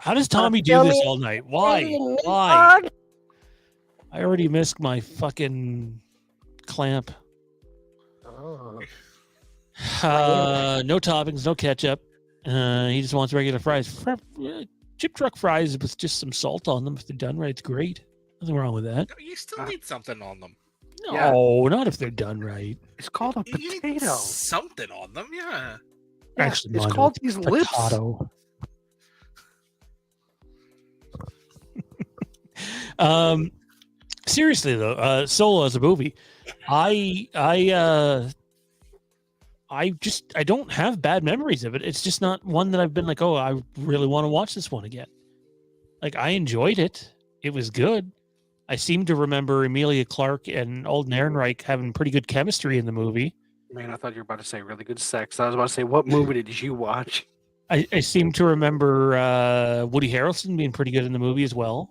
Speaker 2: How does Tommy do
Speaker 6: fill
Speaker 2: this
Speaker 6: me
Speaker 2: all night?
Speaker 6: Hey,
Speaker 2: Why?
Speaker 6: meat
Speaker 2: Why?
Speaker 6: hog.
Speaker 2: I already missed my fucking clamp.
Speaker 6: Oh.
Speaker 2: No toppings, no ketchup. He just wants regular fries. Chip truck fries with just some salt on them. If they're done right, it's great. Nothing wrong with that.
Speaker 3: You still need something on them.
Speaker 2: No,
Speaker 4: Yeah.
Speaker 2: not if they're done right.
Speaker 4: It's called a
Speaker 3: You need
Speaker 4: potato.
Speaker 3: something on them, yeah.
Speaker 4: Yeah,
Speaker 2: Actually,
Speaker 4: it's
Speaker 2: Mondo,
Speaker 4: called these lips.
Speaker 2: potato. Seriously though, Solo as a movie, I don't have bad memories of it. It's just not one that I've been like, oh, I really want to watch this one again. Like, I enjoyed it. It was good. I seem to remember Emilia Clarke and Alden Ehrenreich having pretty good chemistry in the movie.
Speaker 4: Man, I thought you were about to say really good sex. I was about to say, what movie did you watch?
Speaker 2: I seem to remember Woody Harrelson being pretty good in the movie as well.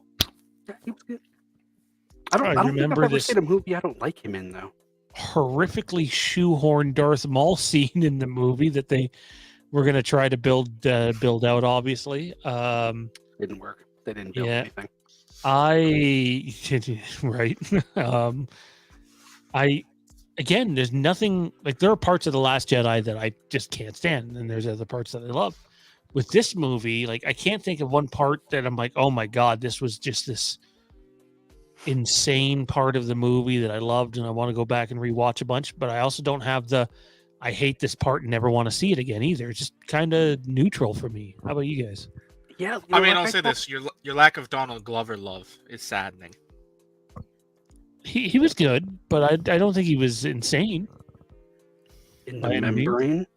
Speaker 4: Yeah, he was good. I don't think
Speaker 2: remember
Speaker 4: I've ever
Speaker 2: this-
Speaker 4: seen a movie I don't like him in, though.
Speaker 2: Horrifically shoehorned Darth Maul scene in the movie that they were going to try to build out, obviously.
Speaker 4: Didn't work. They didn't build
Speaker 2: Yeah.
Speaker 4: anything.
Speaker 2: Right. Again, there's nothing, like, there are parts of The Last Jedi that I just can't stand, and there's other parts that I love. With this movie, like, I can't think of one part that I'm like, oh my God, this was just this insane part of the movie that I loved and I want to go back and rewatch a bunch, but I also don't have I hate this part and never want to see it again either. It's just kind of neutral for me. How about you guys?
Speaker 4: Yeah,
Speaker 3: I mean, I'll say this: your lack of Donald Glover love is saddening.
Speaker 2: He was good, but I don't think he was insane.
Speaker 4: In
Speaker 2: by
Speaker 4: the
Speaker 2: any means.
Speaker 4: membrane.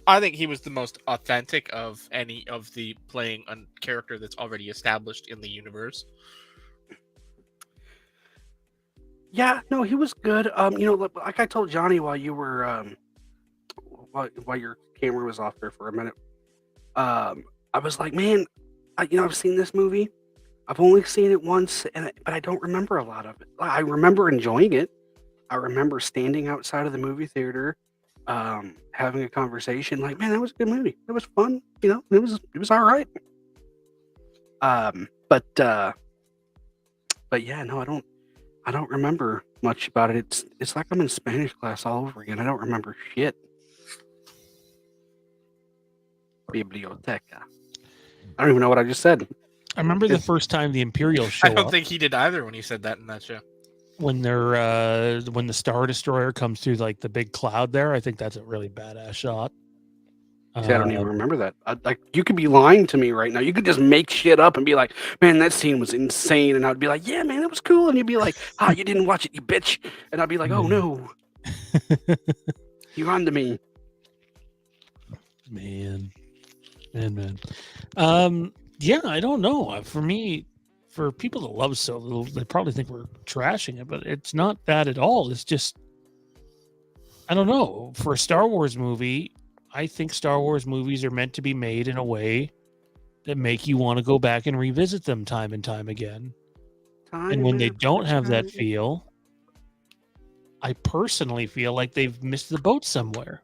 Speaker 3: I think he was the most authentic of any of the playing a character that's already established in the universe.
Speaker 4: Yeah, no, he was good. Like I told Johnny while you were while your camera was off there for a minute, I was like, man, I've seen this movie. I've only seen it once, but I don't remember a lot of it. I remember enjoying it. I remember standing outside of the movie theater, having a conversation. Like, man, that was a good movie. It was fun. It was all right. But yeah, no, I don't remember much about it. It's like I'm in Spanish class all over again. I don't remember shit. Biblioteca. I don't even know what I just said.
Speaker 2: I remember the first time the Imperials show
Speaker 3: I don't
Speaker 2: up
Speaker 3: think he did either when he said that in that show.
Speaker 2: when when the Star Destroyer comes through like the big cloud there. I think that's a really badass shot.
Speaker 4: See, I don't even remember that. Like, you could be lying to me right now. You could just make shit up and be like, "Man, that scene was insane," and I'd be like, "Yeah, man, that was cool," and you'd be like, "Ah, you didn't watch it, you bitch," and I'd be like, "Oh no, you're on to me."
Speaker 2: Man. Yeah, I don't know. For me, for people that love Solo, they probably think we're trashing it, but it's not that at all. It's just, I don't know. For a Star Wars movie, I think Star Wars movies are meant to be made in a way that make you want to go back and revisit them time and time again. And when they don't have that feel, I personally feel like they've missed the boat somewhere.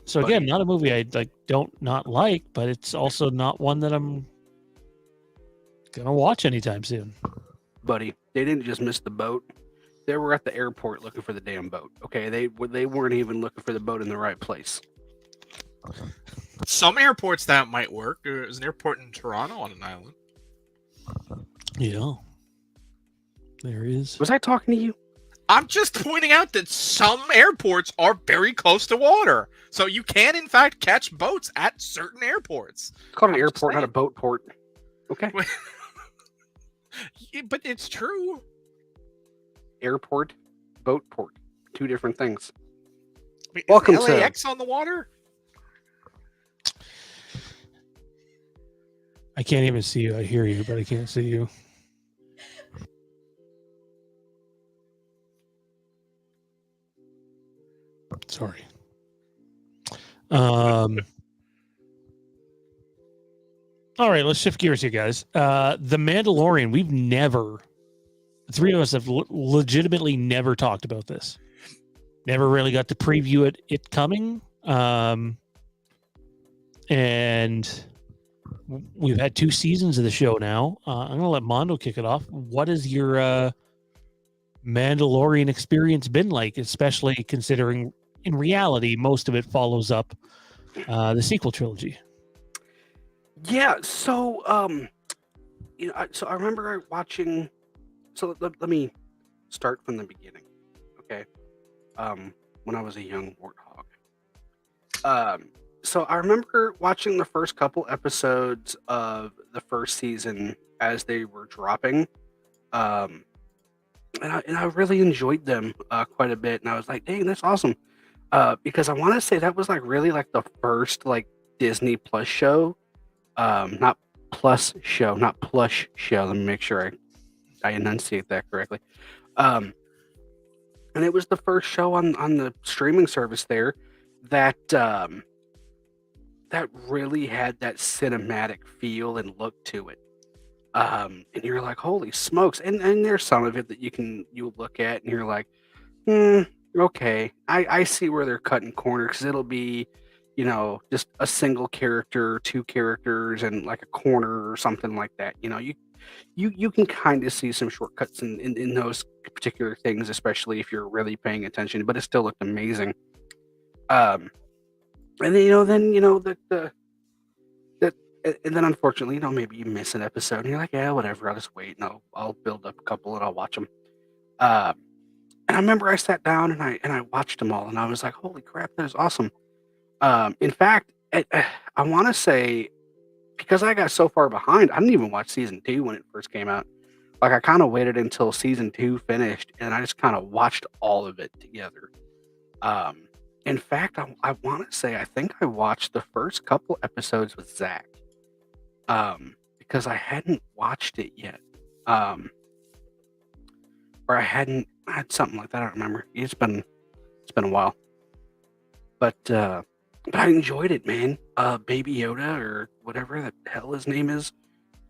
Speaker 2: So again, not a movie I don't like, but it's also not one that I'm gonna watch anytime soon.
Speaker 4: Buddy, they didn't just miss the boat. They were at the airport looking for the damn boat. Okay, they weren't even looking for the boat in the right place.
Speaker 3: Some airports that might work. There's an airport in Toronto on an island.
Speaker 2: Yeah, there is.
Speaker 4: Was I talking to you?
Speaker 3: I'm just pointing out that some airports are very close to water. So you can, in fact, catch boats at certain airports.
Speaker 4: It's called an
Speaker 3: I'm just
Speaker 4: airport, not a
Speaker 3: saying.
Speaker 4: boat port. Okay,
Speaker 3: Yeah, but it's true.
Speaker 4: airport, boat port, two different things.
Speaker 3: I mean,
Speaker 4: Welcome
Speaker 3: is
Speaker 4: to-
Speaker 3: LAX on the water?
Speaker 2: I can't even see you. I hear you, but I can't see you. Sorry. All right, let's shift gears here, guys. The Mandalorian. We've never, the three of us have legitimately never talked about this. Never really got to preview it coming. and we've had 2 seasons of the show now. I'm going to let Mondo kick it off. What has your Mandalorian experience been like, especially considering in reality most of it follows up the sequel trilogy?
Speaker 4: Yeah, so so I remember watching. So let me start from the beginning, okay? When I was a young warthog. So I remember watching the first couple episodes of the first season as they were dropping, and I really enjoyed them quite a bit, and I was like, "Dang, that's awesome!" Because I want to say that was like really like the first like Disney Plus show, not Plus show, not Plush show. Let me make sure I enunciate that correctly. Um, and it was the first show on the streaming service there that that really had that cinematic feel and look to it. And you're like, holy smokes! And there's some of it that you look at and you're like, okay, I see where they're cutting corners because it'll be, just a single character, 2 characters, and like a corner or something like that. You can kind of see some shortcuts in those particular things, especially if you're really paying attention. But it still looked amazing. Um, and and then unfortunately, maybe you miss an episode and you're like, yeah, whatever, I'll just wait and I'll build up a couple and I'll watch them. And I remember I sat down and I watched them all and I was like, holy crap, that is awesome. In fact, I want to say because I got so far behind, I didn't even watch season 2 when it first came out. Like I kind of waited until season 2 finished and I just kind of watched all of it together. Um, in fact, I want to say I think I watched the first couple episodes with Zach. Because I hadn't watched it yet. Or I had something like that. I don't remember. It's been a while. But I enjoyed it, man. Baby Yoda or whatever the hell his name is,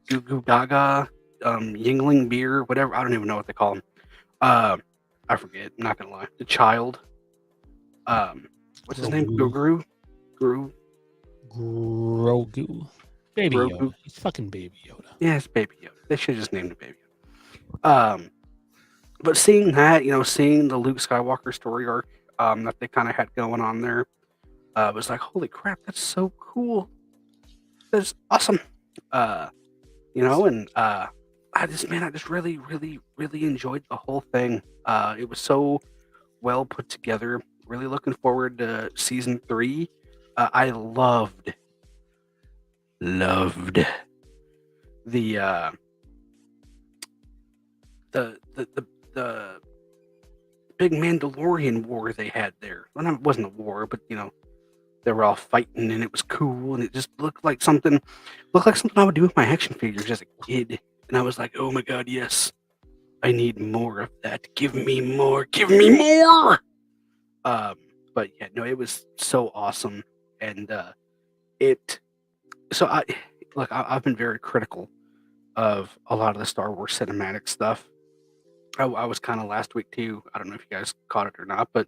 Speaker 4: Goo Goo Gaga, Yingling Beer, whatever. I don't even know what they call him. I forget. I'm not gonna lie. The child. What's his name?
Speaker 2: Grogu.
Speaker 4: Guru.
Speaker 2: Grogu. Baby
Speaker 4: Grogu.
Speaker 2: Yoda. He's fucking Baby Yoda.
Speaker 4: Yeah, it's Baby Yoda. They should have just named it Baby Yoda. But seeing that, seeing the Luke Skywalker story arc that they kind of had going on there, was like, holy crap, that's so cool. That's awesome. And I just really, really, really enjoyed the whole thing. It was so well put together. Really looking forward to season 3. I loved the big Mandalorian war they had there. Well, it wasn't a war, but they were all fighting and it was cool and it just looked like something I would do with my action figures as a kid. And I was like, oh my god, yes, I need more of that. Give me more. But yeah, no, it was so awesome. And I've been very critical of a lot of the Star Wars cinematic stuff. I was kind of last week too. I don't know if you guys caught it or not, but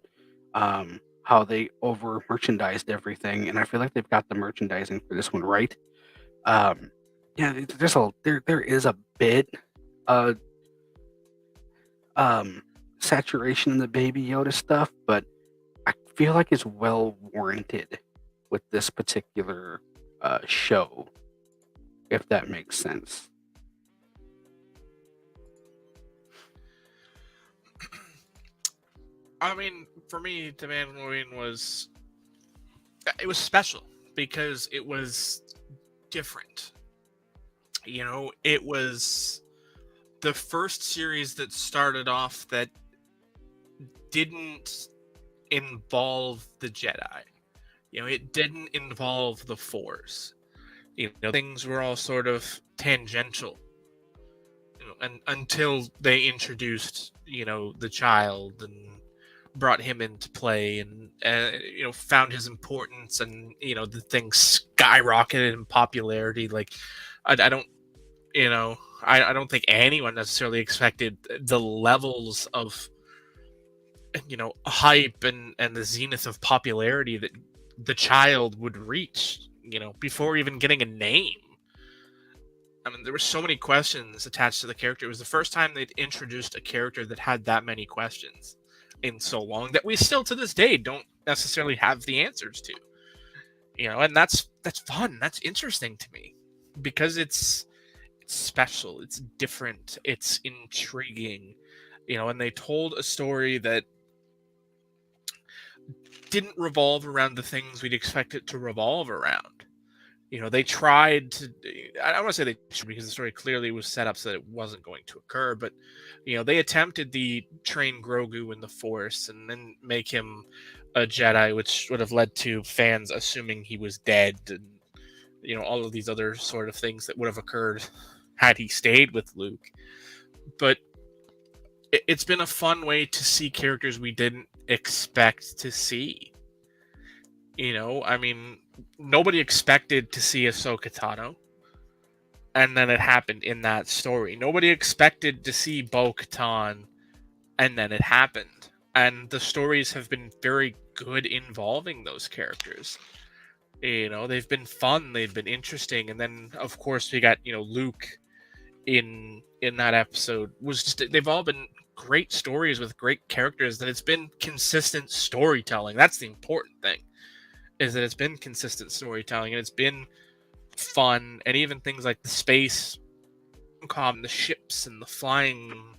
Speaker 4: how they over merchandised everything, and I feel like they've got the merchandising for this one right. There is a bit saturation in the Baby Yoda stuff, but I feel like it's well warranted with this particular show, if that makes sense.
Speaker 3: I mean, for me, The Mandalorian was special because it was different. It was the first series that started off that didn't involve the Jedi. It didn't involve the Force. Things were all sort of tangential. And until they introduced, the child and brought him into play and found his importance and the thing skyrocketed in popularity. Like I don't I don't think anyone necessarily expected the levels of hype and the zenith of popularity that the child would reach before even getting a name. I mean, there were so many questions attached to the character. It was the first time they'd introduced a character that had that many questions in so long that we still to this day don't necessarily have the answers to. And that's fun. That's interesting to me because it's special. It's different. It's intriguing. And they told a story that didn't revolve around the things we'd expect it to revolve around. They tried to, I don't want to say they should, because the story clearly was set up so that it wasn't going to occur, but, they attempted the train Grogu in the Force and then make him a Jedi, which would have led to fans assuming he was dead and, all of these other sort of things that would have occurred had he stayed with Luke. But it's been a fun way to see characters we didn't expect to see. I mean, nobody expected to see Ahsoka Tano, and then it happened in that story. Nobody expected to see Bo-Katan, and then it happened. And the stories have been very good involving those characters. They've been fun, they've been interesting, and then of course we got Luke in that episode. They've all been great stories with great characters. That it's been consistent storytelling. That's the important thing. Is that it's been consistent storytelling and it's been fun, and even things like the space, the ships and the flying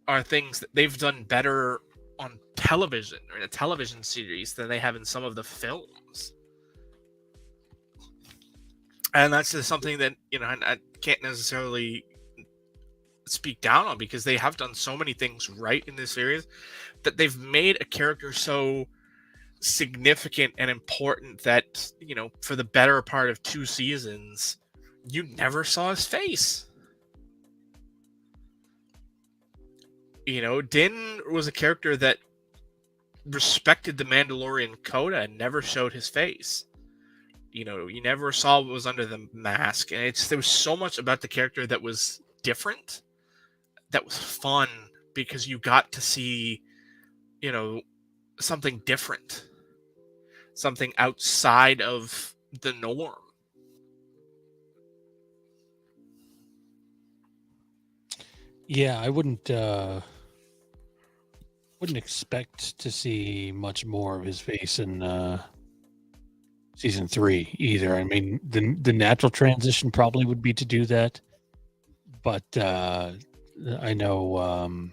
Speaker 3: are things that they've done better on television or in a television series than they have in some of the films. And that's just something that, I can't necessarily speak down on, because they have done so many things right in this series that they've made a character so significant and important that for the better part of 2 seasons you never saw his face. Din was a character that respected the Mandalorian coda and never showed his face. You never saw what was under the mask, and there was so much about the character that was different, that was fun, because you got to see something different, something outside of the norm.
Speaker 2: Yeah, I wouldn't expect to see much more of his face in season 3 either. I mean, the natural transition probably would be to do that, but I know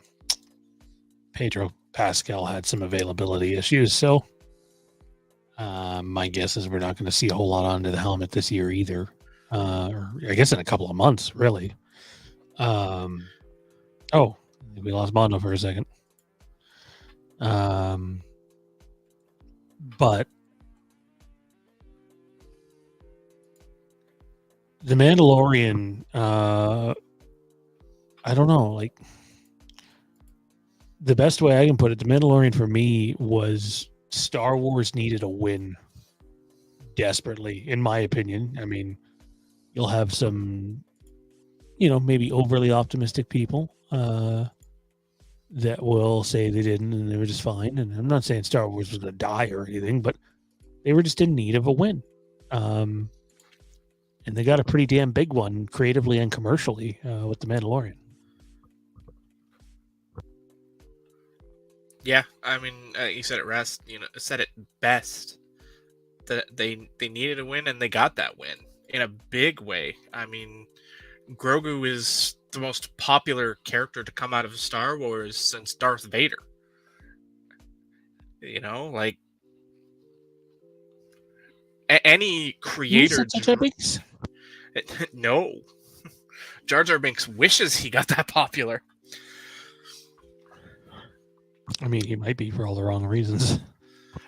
Speaker 2: Pedro Pascal had some availability issues, so my guess is we're not going to see a whole lot onto the helmet this year either. Or I guess in a couple of months, really. Oh, we lost Mondo for a second. But The Mandalorian, I don't know, like, the best way I can put it, The Mandalorian for me was Star Wars needed a win desperately, in my opinion. I mean, you'll have some, maybe overly optimistic people that will say they didn't and they were just fine. And I'm not saying Star Wars was going to die or anything, but they were just in need of a win. And they got a pretty damn big one creatively and commercially with The Mandalorian.
Speaker 3: Yeah, I mean, you said it best. That they needed a win, and they got that win in a big way. I mean, Grogu is the most popular character to come out of Star Wars since Darth Vader. Like any creator. No, Jar Jar Binks wishes he got that popular.
Speaker 2: I mean, he might be for all the wrong reasons.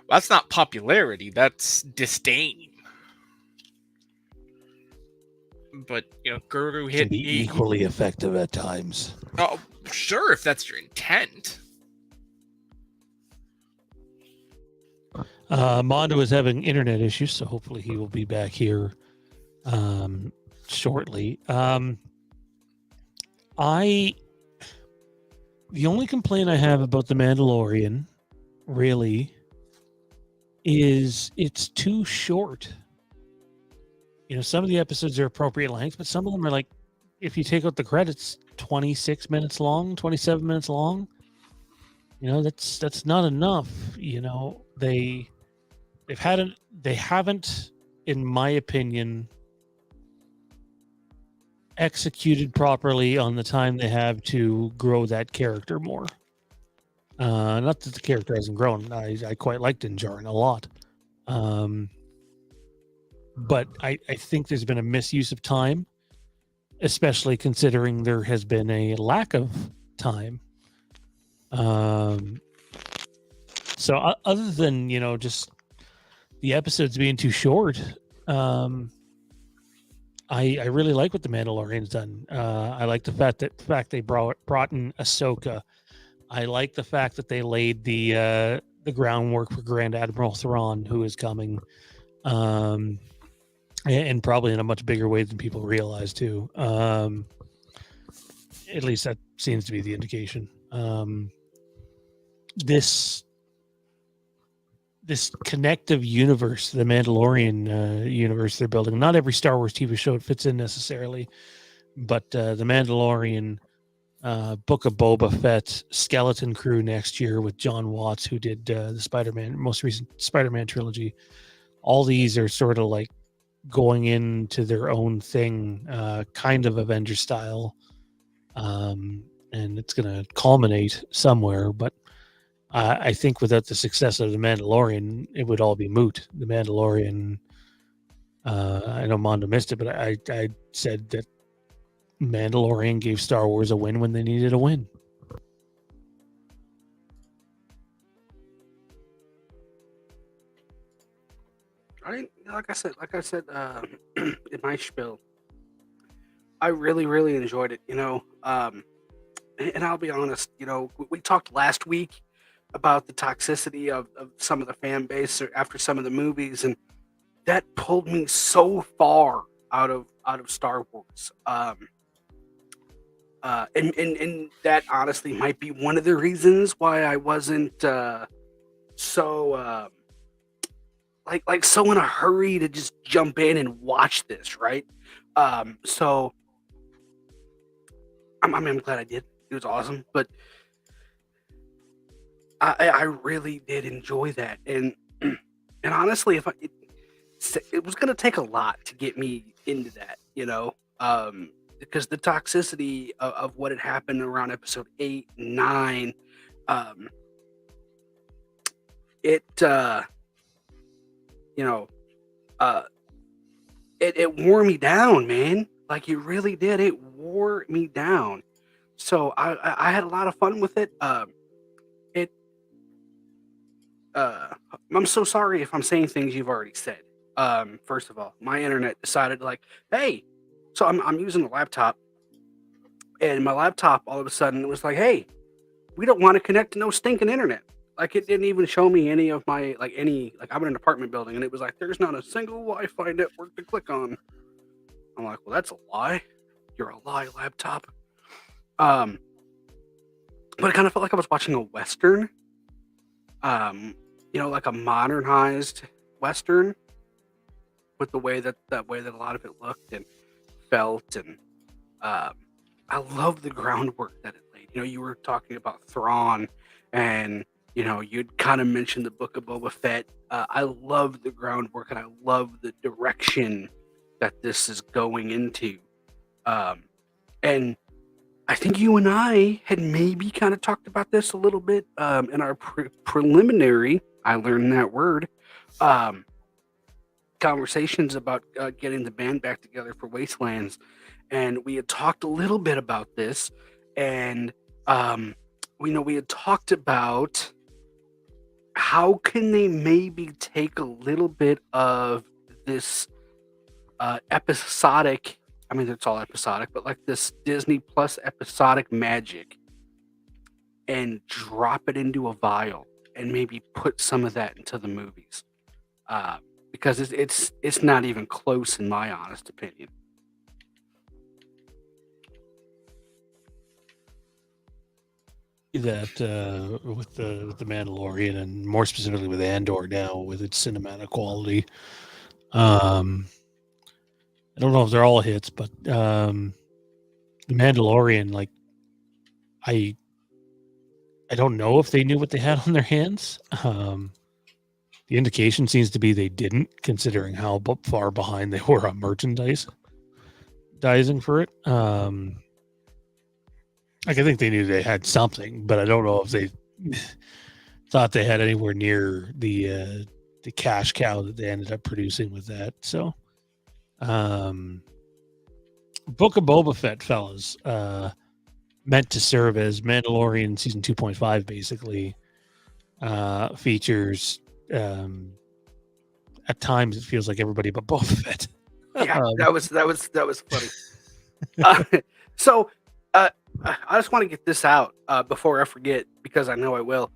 Speaker 3: That's not popularity. That's disdain. But Grogu hit
Speaker 2: equally effective at times.
Speaker 3: Oh, sure, if that's your intent.
Speaker 2: Mondo is having internet issues, so hopefully he will be back here shortly. The only complaint I have about The Mandalorian, really, is it's too short. some of the episodes are appropriate length, but some of them are like, if you take out the credits, 26 minutes long, 27 minutes long. That's not enough. They haven't, in my opinion, executed properly on the time they have to grow that character more. Not that the character hasn't grown. I quite liked Din Djarin a lot. But I think there's been a misuse of time, especially considering there has been a lack of time. So other than, just the episodes being too short, I really like what the Mandalorian's done. I like the fact they brought in Ahsoka. I like the fact that they laid the groundwork for Grand Admiral Thrawn, who is coming, and probably in a much bigger way than people realize too. At least that seems to be the indication. This connective universe, the Mandalorian universe they're building. Not every Star Wars TV show fits in necessarily, but the Mandalorian, Book of Boba Fett, Skeleton Crew next year with John Watts, who did the most recent Spider-Man trilogy. All these are sort of like going into their own thing, kind of Avenger style, and it's going to culminate somewhere, but I think without the success of The Mandalorian, it would all be moot. The Mandalorian, I know Mondo missed it, but I said that Mandalorian gave Star Wars a win when they needed a win.
Speaker 4: Like I said, in my spiel, I really, really enjoyed it. And I'll be honest, we talked last week about the toxicity of some of the fan base after some of the movies, and that pulled me so far out of Star Wars. And that honestly might be one of the reasons why I wasn't so so in a hurry to just jump in and watch this, right? So I'm glad I did. It was awesome, but I really did enjoy that, and honestly, it was going to take a lot to get me into that, because the toxicity of what had happened around episode 8, 9, it it wore me down, man. Like, it really did. It wore me down. So I had a lot of fun with it. I'm so sorry if I'm saying things you've already said. First of all, my internet decided hey, so I'm using a laptop, and my laptop all of a sudden was like, hey, we don't want to connect to no stinking internet. Like, it didn't even show me any of my I'm in an apartment building, and it was like, there's not a single Wi-Fi network to click on. I'm like, well, that's a lie. You're a lie, laptop. But it kind of felt like I was watching a Western. Like a modernized Western, with the way that a lot of it looked and felt, and I love the groundwork that it laid. You were talking about Thrawn, and you'd kind of mentioned the Book of Boba Fett. I love the groundwork, and I love the direction that this is going into. And I think you and I had maybe kind of talked about this a little bit in our preliminary, I learned that word, conversations about getting the band back together for Wastelands. And we had talked a little bit about this, and we had talked about how can they maybe take a little bit of this episodic, I mean, it's all episodic, but like this Disney Plus episodic magic, and drop it into a vial and maybe put some of that into the movies, because it's not even close, in my honest opinion.
Speaker 2: That with the Mandalorian, and more specifically with Andor now with its cinematic quality, I don't know if they're all hits, but the Mandalorian, like I don't know if they knew what they had on their hands. The indication seems to be they didn't, considering how far behind they were on merchandising for it. I think they knew they had something, but I don't know if they thought they had anywhere near the cash cow that they ended up producing with that. So, Book of Boba Fett, fellas, meant to serve as Mandalorian season 2.5, basically, features. At times, it feels like everybody but Boba Fett.
Speaker 4: Yeah, that was funny. So, I just want to get this out before I forget, because I know I will.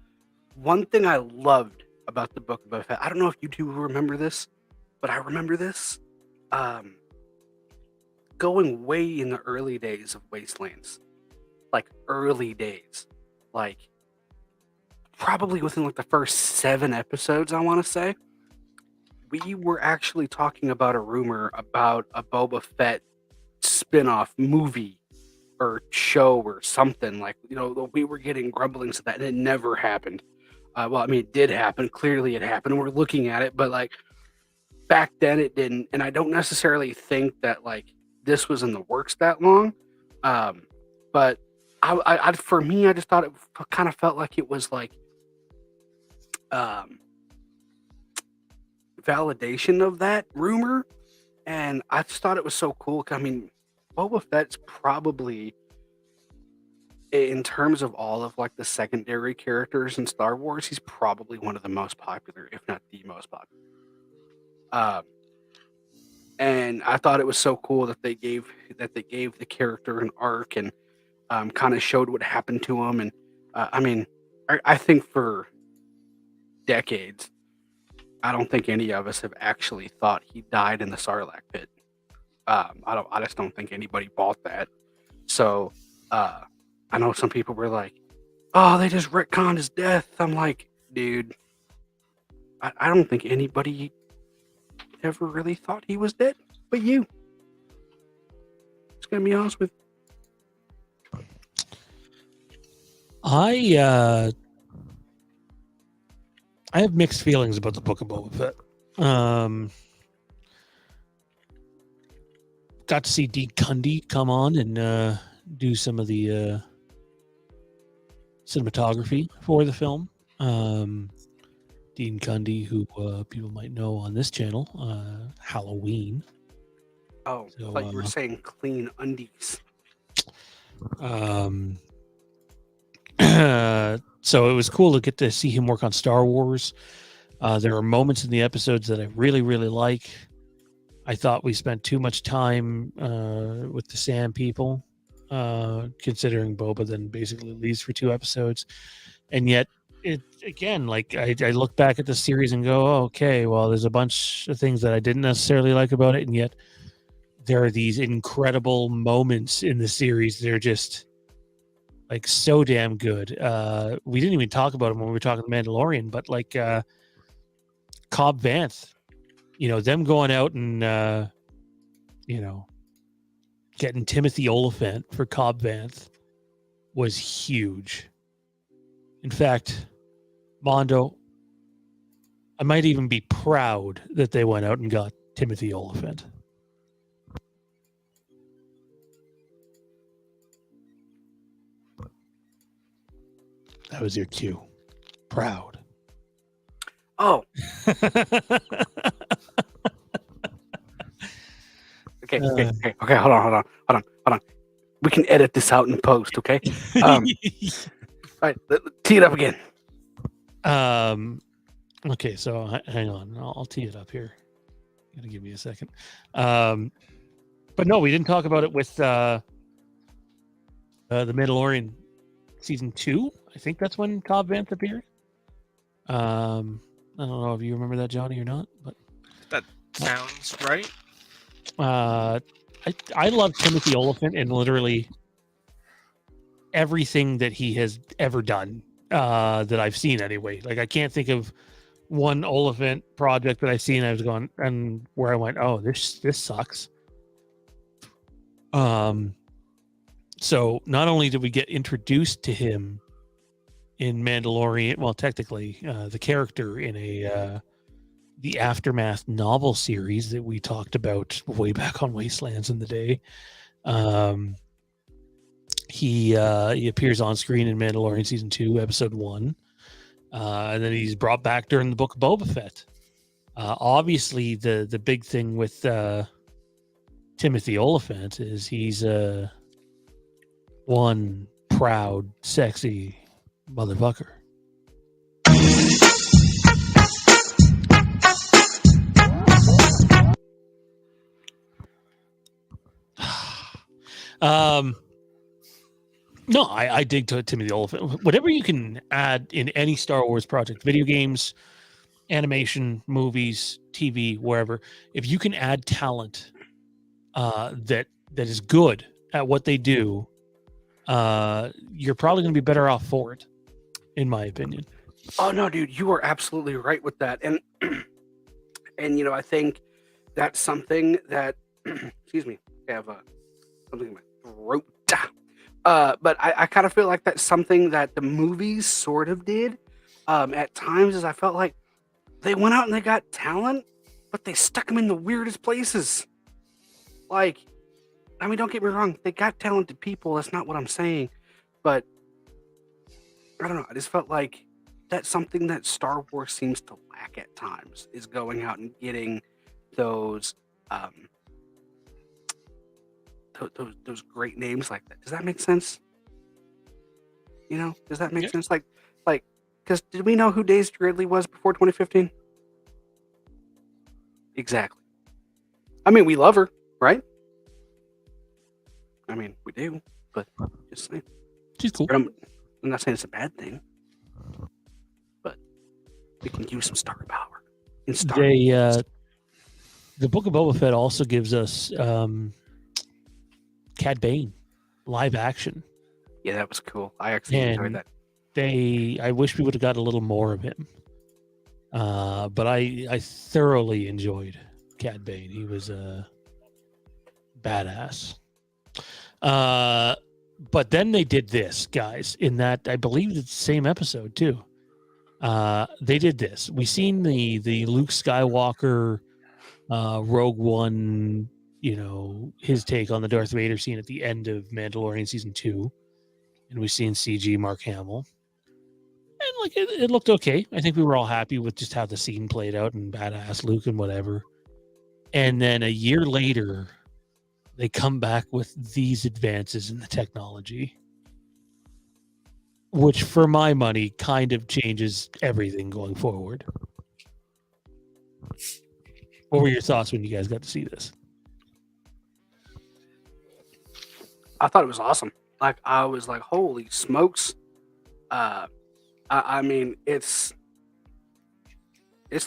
Speaker 4: One thing I loved about the Book of Boba Fett, I don't know if you two remember this, but I remember this. Going way in the early days of Wastelands, like early days, like probably within like the first 7 episodes, I want to say, we were actually talking about a rumor about a Boba Fett spin-off movie or show or something. Like, you know, we were getting grumblings of that, and it never happened. Well, I mean, it did happen. Clearly it happened. We're looking at it, but like back then it didn't. And I don't necessarily think that like this was in the works that long. But I for me, I just thought it kind of felt like it was like validation of that rumor. And I just thought it was so cool. I mean, Boba Fett's probably, in terms of all of like the secondary characters in Star Wars, he's probably one of the most popular, if not the most popular. And I thought it was so cool that they gave the character an arc and kind of showed what happened to him. And I mean, I think for decades, I don't think any of us have actually thought he died in the Sarlacc pit. I just don't think anybody bought that. So I know some people were like, "Oh, they just retconned his death." I'm like, dude, I don't think anybody ever really thought he was dead, but you. Just gonna be honest with you.
Speaker 2: I have mixed feelings about the Book of Boba Fett. Got to see Dean Cundy come on and do some of the cinematography for the film. Dean Cundy, who people might know on this channel, Halloween.
Speaker 4: Oh,
Speaker 2: So,
Speaker 4: I thought you were saying clean undies.
Speaker 2: So it was cool to get to see him work on Star Wars. There are moments in the episodes that I really, really like. I thought we spent too much time with the Sand people, considering Boba then basically leaves for 2 episodes. And yet, it again, like I look back at the series and go, oh, okay, well, there's a bunch of things that I didn't necessarily like about it. And yet, there are these incredible moments in the series. They're just like so damn good. We didn't even talk about them when we were talking The Mandalorian, but like Cobb Vanth, you know, them going out and you know, getting Timothy Oliphant for Cobb Vanth was huge. In fact, Mondo, I might even be proud that they went out and got Timothy Oliphant. That was your cue. Proud.
Speaker 4: Oh. Okay. Hold on. We can edit this out in post, okay? All right, tee it up again.
Speaker 2: Okay, so hang on. I'll tee it up here. Gotta give me a second. But no, we didn't talk about it with the Mandalorian season 2. I think that's when Cobb Vanth appeared. I don't know if you remember that, Johnny, or not, but
Speaker 3: That sounds right.
Speaker 2: I love Timothy Oliphant in literally everything that he has ever done that I've seen anyway. Like I can't think of one Oliphant project that I've seen. I was going and where I went, oh, this sucks. So not only did we get introduced to him in Mandalorian, well, technically, the character in the Aftermath novel series that we talked about way back on Wastelands in the day. He appears on screen in Mandalorian Season 2, Episode 1. And then he's brought back during the Book of Boba Fett. Obviously, the big thing with Timothy Oliphant is he's one proud, sexy motherfucker. No, I dig to Timothy Oliphant. Whatever you can add in any Star Wars project, video games, animation, movies, TV, wherever, if you can add talent that is good at what they do, you're probably going to be better off for it, in my opinion.
Speaker 4: Oh no, dude, you are absolutely right with that, and and I think that's something that excuse me, I have something in my throat. But I kind of feel like that's something that the movies sort of did at times. Is I felt like they went out and they got talent, but they stuck them in the weirdest places. Like, I mean, don't get me wrong, they got talented people. That's not what I'm saying, but I don't know. I just felt like that's something that Star Wars seems to lack at times, is going out and getting those those great names like that. Does that make sense? Does that make sense? Like, because did we know who Daisy Ridley was before 2015? Exactly. I mean, we love her, right? I mean, we do, but just saying.
Speaker 2: She's cool.
Speaker 4: I'm not saying it's a bad thing, but we can use some star power in Star Wars.
Speaker 2: The Book of Boba Fett also gives us Cad Bane live action.
Speaker 4: Yeah, that was cool. I actually enjoyed that.
Speaker 2: I wish we would have got a little more of him. But I thoroughly enjoyed Cad Bane. He was a badass. But then they did this, guys, in that I believe it's the same episode too. They did this. We seen the Luke Skywalker Rogue One, his take on the Darth Vader scene at the end of Mandalorian Season 2. And we've seen CG Mark Hamill. And it looked okay. I think we were all happy with just how the scene played out and badass Luke and whatever. And then a year later, they come back with these advances in the technology, which for my money kind of changes everything going forward. What were your thoughts when you guys got to see this?
Speaker 4: I thought it was awesome. Like, I was like, holy smokes. I mean, it's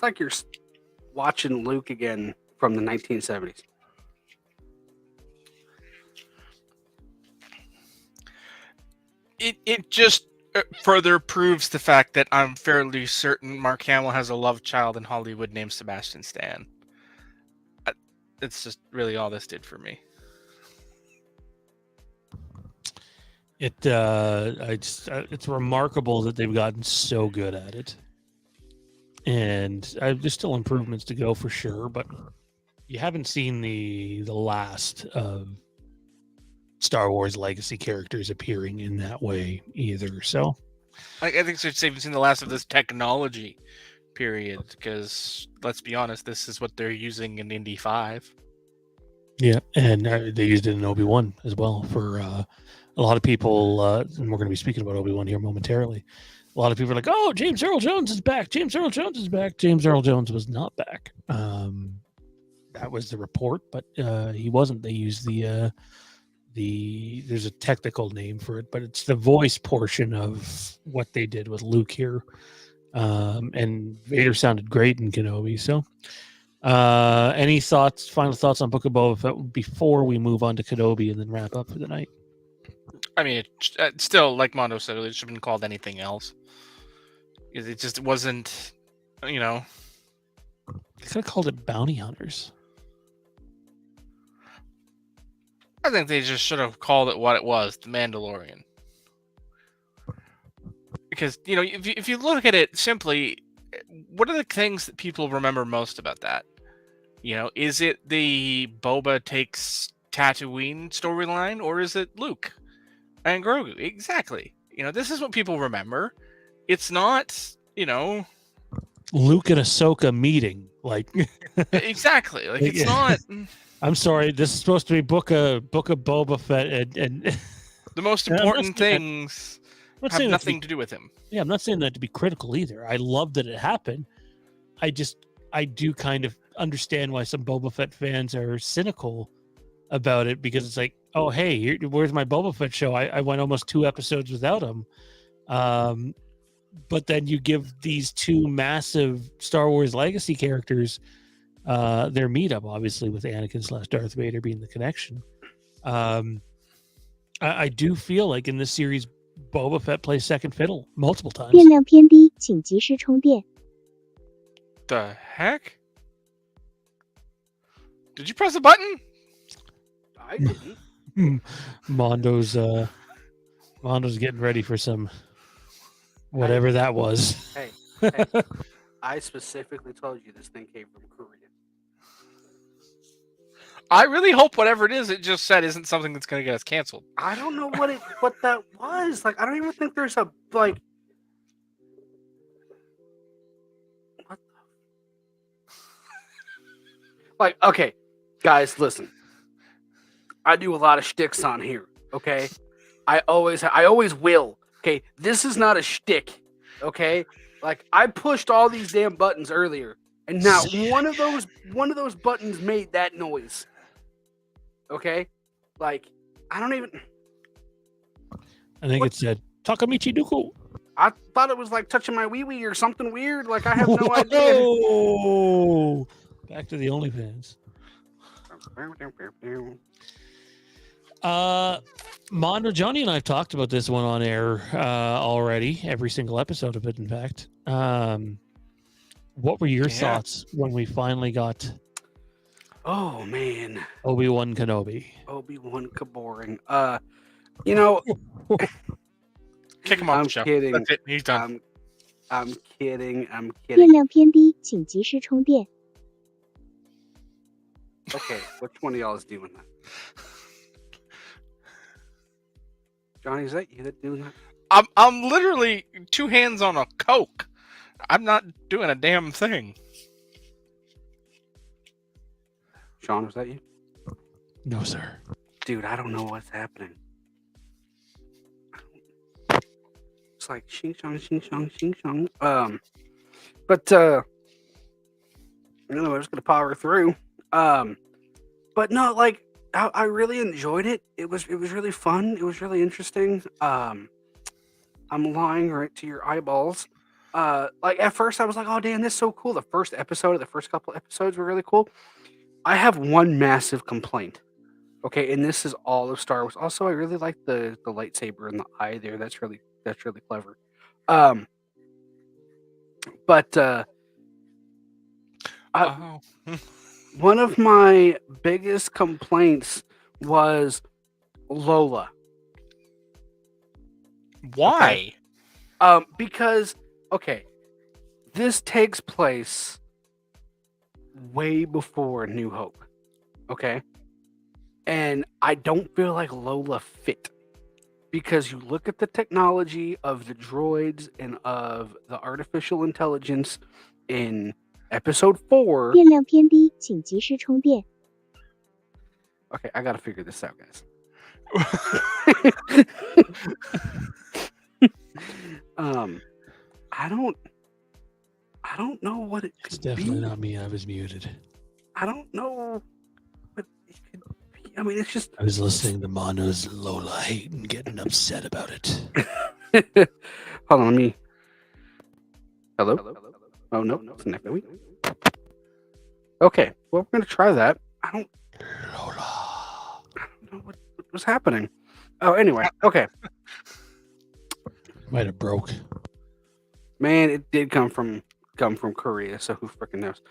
Speaker 4: like you're watching Luke again from the 1970s.
Speaker 3: It just further proves the fact that I'm fairly certain Mark Hamill has a love child in Hollywood named Sebastian Stan. It's just really all this did for me.
Speaker 2: It's remarkable that they've gotten so good at it, and there's still improvements to go for sure. But you haven't seen the last of Star Wars legacy characters appearing in that way either. So
Speaker 3: I think it's even seen the last of this technology period, because let's be honest, this is what they're using in Indy 5.
Speaker 2: Yeah, and they used it in Obi-Wan as well for a lot of people, and we're going to be speaking about Obi-Wan here momentarily. A lot of people are like, oh, James Earl Jones is back. James Earl Jones is back. James Earl Jones was not back. That was the report, but he wasn't. They used there's a technical name for it, but it's the voice portion of what they did with Luke here. And Vader sounded great in Kenobi. So any final thoughts on Book of Boba Fett before we move on to Kenobi and then wrap up for the night?
Speaker 3: I mean, it still, like Mondo said, it should have been called anything else. It just wasn't,
Speaker 2: They could have called it Bounty Hunters.
Speaker 3: I think they just should have called it what it was, The Mandalorian. Because, if you look at it simply, what are the things that people remember most about that? Is it the Boba takes Tatooine storyline, or is it Luke and Grogu? Exactly. This is what people remember. It's not,
Speaker 2: Luke and Ahsoka meeting. Like
Speaker 3: exactly. Like it's not.
Speaker 2: I'm sorry. This is supposed to be book of Boba Fett, and
Speaker 3: the most important things have nothing to do with him.
Speaker 2: Yeah, I'm not saying that to be critical either. I love that it happened. I do kind of understand why some Boba Fett fans are cynical about it, because it's like, oh, hey, where's my Boba Fett show? I went almost 2 episodes without him. But then you give these 2 massive Star Wars legacy characters their meetup, obviously, with Anakin / Darth Vader being the connection. I do feel like in this series, Boba Fett plays second fiddle multiple times.
Speaker 7: 电量偏低，请及时充电。
Speaker 3: The heck? Did you press a button?
Speaker 4: I didn't.
Speaker 2: Mondo's getting ready for some whatever that was.
Speaker 4: Hey, I specifically told you this thing came from Korea.
Speaker 3: I really hope whatever it is it just said isn't something that's going to get us canceled.
Speaker 4: I don't know what that was. Like, I don't even think there's a like. What the? Like, okay, guys, listen. I do a lot of shticks on here. Okay, I always will. Okay, this is not a shtick. Okay, like I pushed all these damn buttons earlier, and not one of those buttons made that noise. Okay, like I don't even.
Speaker 2: I think it said Takamichi Duku.
Speaker 4: I thought it was like touching my wee wee or something weird. Like I have no idea.
Speaker 2: Oh, back to the OnlyFans. Mondo, Johnny and I have talked about this one on air already. Every single episode of it, in fact. What were your thoughts when we finally got?
Speaker 4: Oh man,
Speaker 2: Obi-Wan Kenobi.
Speaker 4: Obi-Wan Kenobi.
Speaker 3: Kick him off
Speaker 4: I'm
Speaker 3: the show.
Speaker 4: kidding.
Speaker 3: That's it. He's done.
Speaker 4: I'm kidding.
Speaker 7: 电量偏低，请及时充电。
Speaker 4: Okay, which one of y'all is doing that? Johnny, is that you that doing that?
Speaker 3: I'm literally 2 hands on a Coke. I'm not doing a damn thing.
Speaker 4: Sean, was that you?
Speaker 2: No, sir.
Speaker 4: Dude, I don't know what's happening. It's like shing shong, shing shong, shing shong. But we're just gonna power through. But no, like I really enjoyed it. It was really fun. It was really interesting. I'm lying right to your eyeballs. Like at first I was like, oh damn, this is so cool. The first couple episodes were really cool. I have one massive complaint. Okay, and this is all of Star Wars. Also, I really like the lightsaber in the eye there. That's really clever. One of my biggest complaints was Lola.
Speaker 3: Why?
Speaker 4: Because this takes place way before New Hope. Okay? And I don't feel like Lola fit. Because you look at the technology of the droids and of the artificial intelligence in episode 4.
Speaker 7: 电量偏低，请及时充电。
Speaker 4: Okay, I gotta figure this out, guys. I don't know what it could
Speaker 2: It's definitely
Speaker 4: be.
Speaker 2: not me. I was muted.
Speaker 4: I don't know what it could be. I mean, it's just.
Speaker 2: I was listening to Mondo's Lola hate and getting upset about it.
Speaker 4: Hold on, let me. Hello? Oh no, it's an echo. Okay, well we're gonna try that. I don't know what was happening. Oh, anyway, okay.
Speaker 2: Might have broke.
Speaker 4: Man, it did come from Korea, so who freaking knows?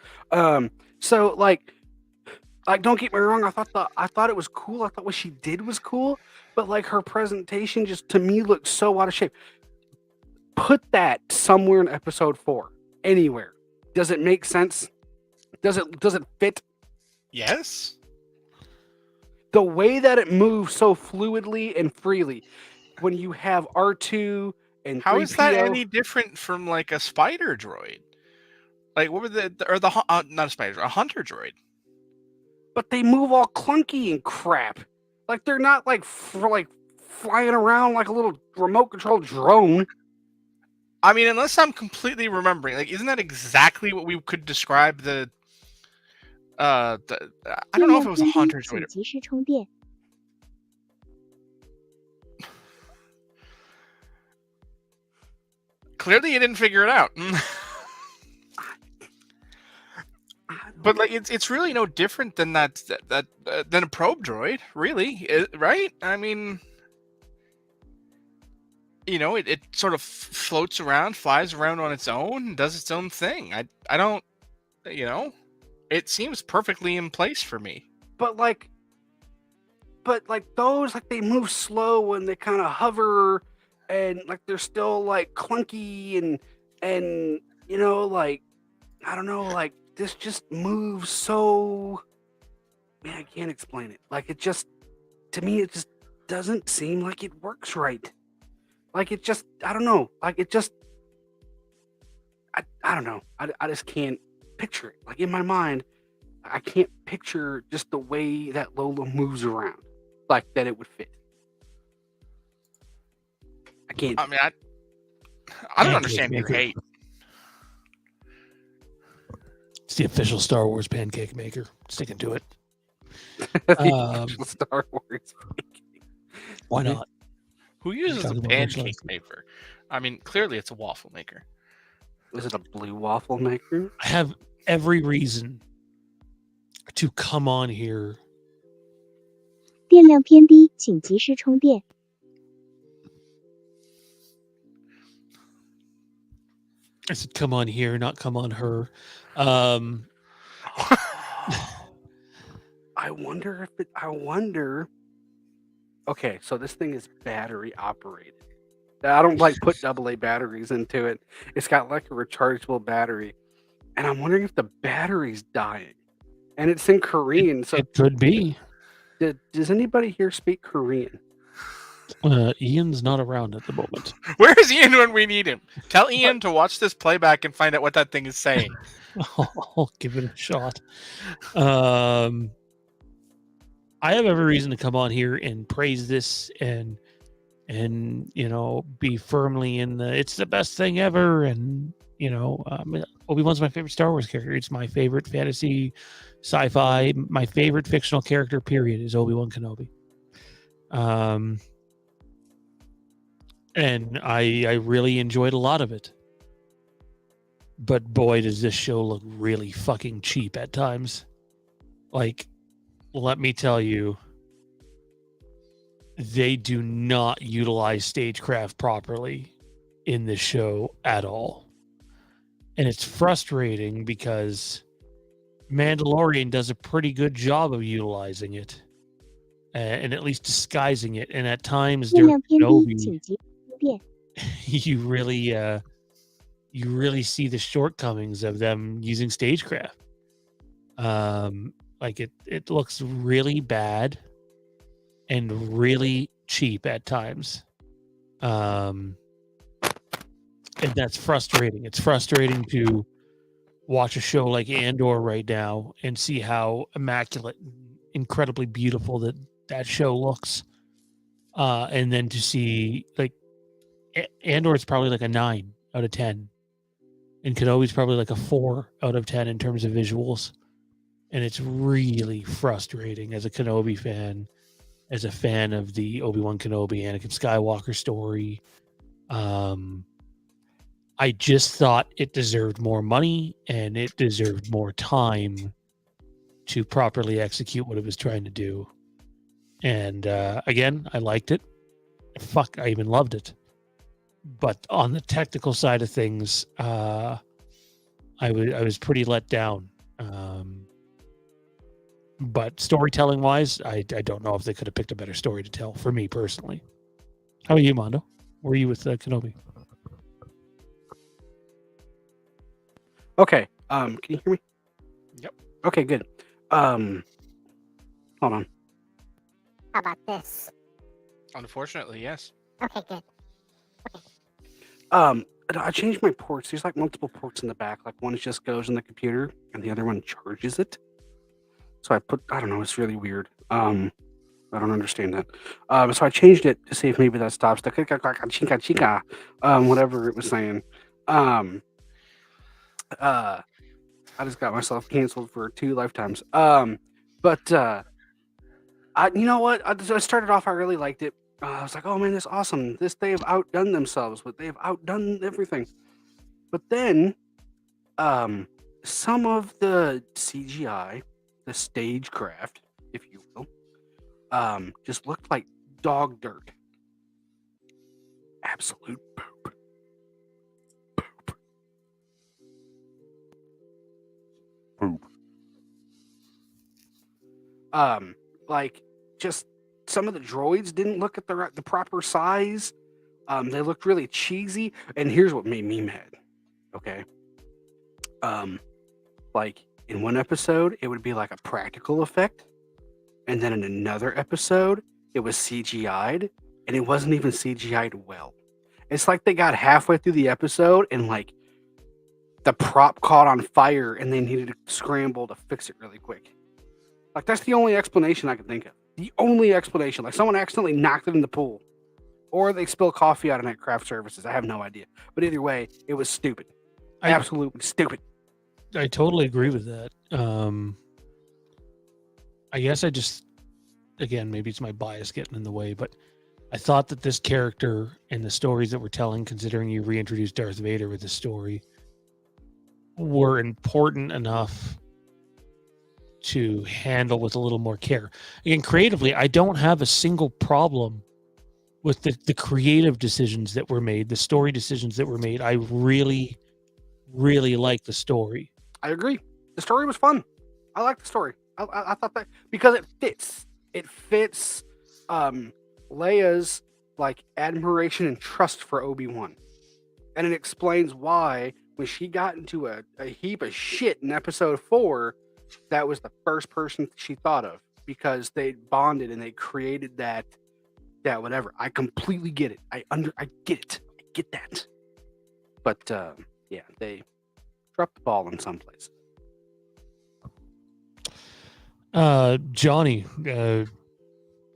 Speaker 4: So like Like, don't get me wrong, I thought it was cool. I thought what she did was cool, but like her presentation just to me looked so out of shape. Put that somewhere in episode 4, anywhere. Does it make sense? Does it fit?
Speaker 3: Yes.
Speaker 4: The way that it moves so fluidly and freely, when you have R2 and
Speaker 3: How
Speaker 4: 3PO,
Speaker 3: is that any different from like a spider droid? Like what were not a spider, a hunter droid?
Speaker 4: but they move all clunky and crap. Like they're not like flying around like a little remote control drone.
Speaker 3: I mean, unless I'm completely remembering, like, isn't that exactly what we could describe the? I
Speaker 7: 电
Speaker 3: don't know if
Speaker 7: 量
Speaker 3: it was a
Speaker 7: 偏低，
Speaker 3: hunter
Speaker 7: 请
Speaker 3: droid.
Speaker 7: 及时充电。
Speaker 3: Clearly, you didn't figure it out. But like, it's really no different than than a probe droid, really, right? I mean, you know, it sort of floats around, flies around on its own, does its own thing. I don't, you know, it seems perfectly in place for me.
Speaker 4: But like those, like they move slow and they kind of hover, and like they're still like clunky and you know, like I don't know, like this just moves so. Man, I can't explain it. Like it just, to me, it just doesn't seem like it works right. Like it just, I don't know. Like it just, I don't know. I just can't picture it. Like in my mind, I can't picture just the way that Lola moves around, like that it would fit. I can't.
Speaker 3: I mean, I don't understand your
Speaker 2: maker.
Speaker 3: hate.
Speaker 2: It's the official Star Wars pancake maker. Sticking to it.
Speaker 4: Star Wars.
Speaker 2: Why not?
Speaker 3: Who uses
Speaker 2: Talking
Speaker 3: a
Speaker 2: about
Speaker 3: pancake
Speaker 2: merchandise.
Speaker 3: maker? I mean, clearly it's a waffle maker.
Speaker 4: Was it a blue waffle maker?
Speaker 2: I have every reason to come on here.
Speaker 7: 电量偏低，请及时充电。
Speaker 2: I said, come on here, not come on her.
Speaker 4: I wonder if it. I wonder. Okay, so this thing is battery operated. I don't like put AA batteries into it. It's got like a rechargeable battery, and I'm wondering if the battery's dying. And it's in Korean. So
Speaker 2: It could be.
Speaker 4: does anybody here speak Korean?
Speaker 2: Ian's not around at the moment.
Speaker 3: Where's Ian when we need him? Tell Ian to watch this playback and find out what that thing is saying.
Speaker 2: I'll give it a shot. I have every reason to come on here and praise this and you know, be firmly in the it's the best thing ever. And you know, Obi-Wan's my favorite Star Wars character. It's my favorite fantasy, sci-fi. My favorite fictional character, period, is Obi-Wan Kenobi. And I really enjoyed a lot of it. But boy, does this show look really fucking cheap at times. Like, let me tell you, they do not utilize stagecraft properly in this show at all. And it's frustrating because Mandalorian does a pretty good job of utilizing it. And at least disguising it. And at times
Speaker 7: 电
Speaker 2: during
Speaker 7: 量偏低，
Speaker 2: Kenobi,
Speaker 7: 请及时充电。
Speaker 2: you really see the shortcomings of them using stagecraft. Like it looks really bad and really cheap at times. And that's frustrating. It's frustrating to watch a show like Andor right now and see how immaculate, incredibly beautiful that show looks. And then to see like Andor is probably like a 9 out of 10. And Kenobi's probably like a 4 out of 10 in terms of visuals. And it's really frustrating as a Kenobi fan, as a fan of the Obi-Wan Kenobi, Anakin Skywalker story. I just thought it deserved more money and it deserved more time to properly execute what it was trying to do. And again, I liked it. Fuck, I even loved it. But on the technical side of things, I was pretty let down. But storytelling wise, I don't know if they could have picked a better story to tell for me personally. How about you, Mondo? Where are you with Kenobi?
Speaker 4: Okay. Can you hear me?
Speaker 3: Yep.
Speaker 4: Okay, good. Hold on.
Speaker 6: How about this?
Speaker 3: Unfortunately, yes.
Speaker 6: Okay, good.
Speaker 4: I changed my ports. There's like multiple ports in the back. Like one just goes in the computer, and the other one charges it. So I don't know. It's really weird. I don't understand that. So I changed it to see if maybe that stops the chinka chinka, whatever it was saying. I just got myself canceled for 2 lifetimes. But you know what? I started off. I really liked it. I was like, oh man, this is awesome. They've outdone themselves, but they've outdone everything. But then, some of the CGI, the stagecraft, if you will, just looked like dog dirt. Absolute poop.
Speaker 5: Poop.
Speaker 4: Like just some of the droids didn't look at the proper size. They looked really cheesy. And here's what made me mad. Okay. Like in one episode, it would be like a practical effect, and then in another episode, it was CGI'd, and it wasn't even CGI'd well. It's like they got halfway through the episode and like the prop caught on fire, and they needed to scramble to fix it really quick. Like that's the only explanation I can think of. The only explanation, like someone accidentally knocked it in the pool, or they spilled coffee out at craft services. I have no idea, but either way, it was stupid. Absolutely stupid.
Speaker 2: I totally agree with that. I guess I just, again, maybe it's my bias getting in the way, but I thought that this character and the stories that we're telling, considering you reintroduced Darth Vader with the story, were important enough to handle with a little more care. Again, creatively, I don't have a single problem with the creative decisions that were made, the story decisions that were made. I really, really like the story.
Speaker 4: I agree. The story was fun. I like the story. I thought that because it fits. It fits Leia's like admiration and trust for Obi-Wan. And it explains why when she got into a heap of shit in episode 4, that was the first person she thought of because they bonded and they created that whatever. I completely get it. I get it. I get that. But yeah, they dropped the ball in some places.
Speaker 2: Johnny, how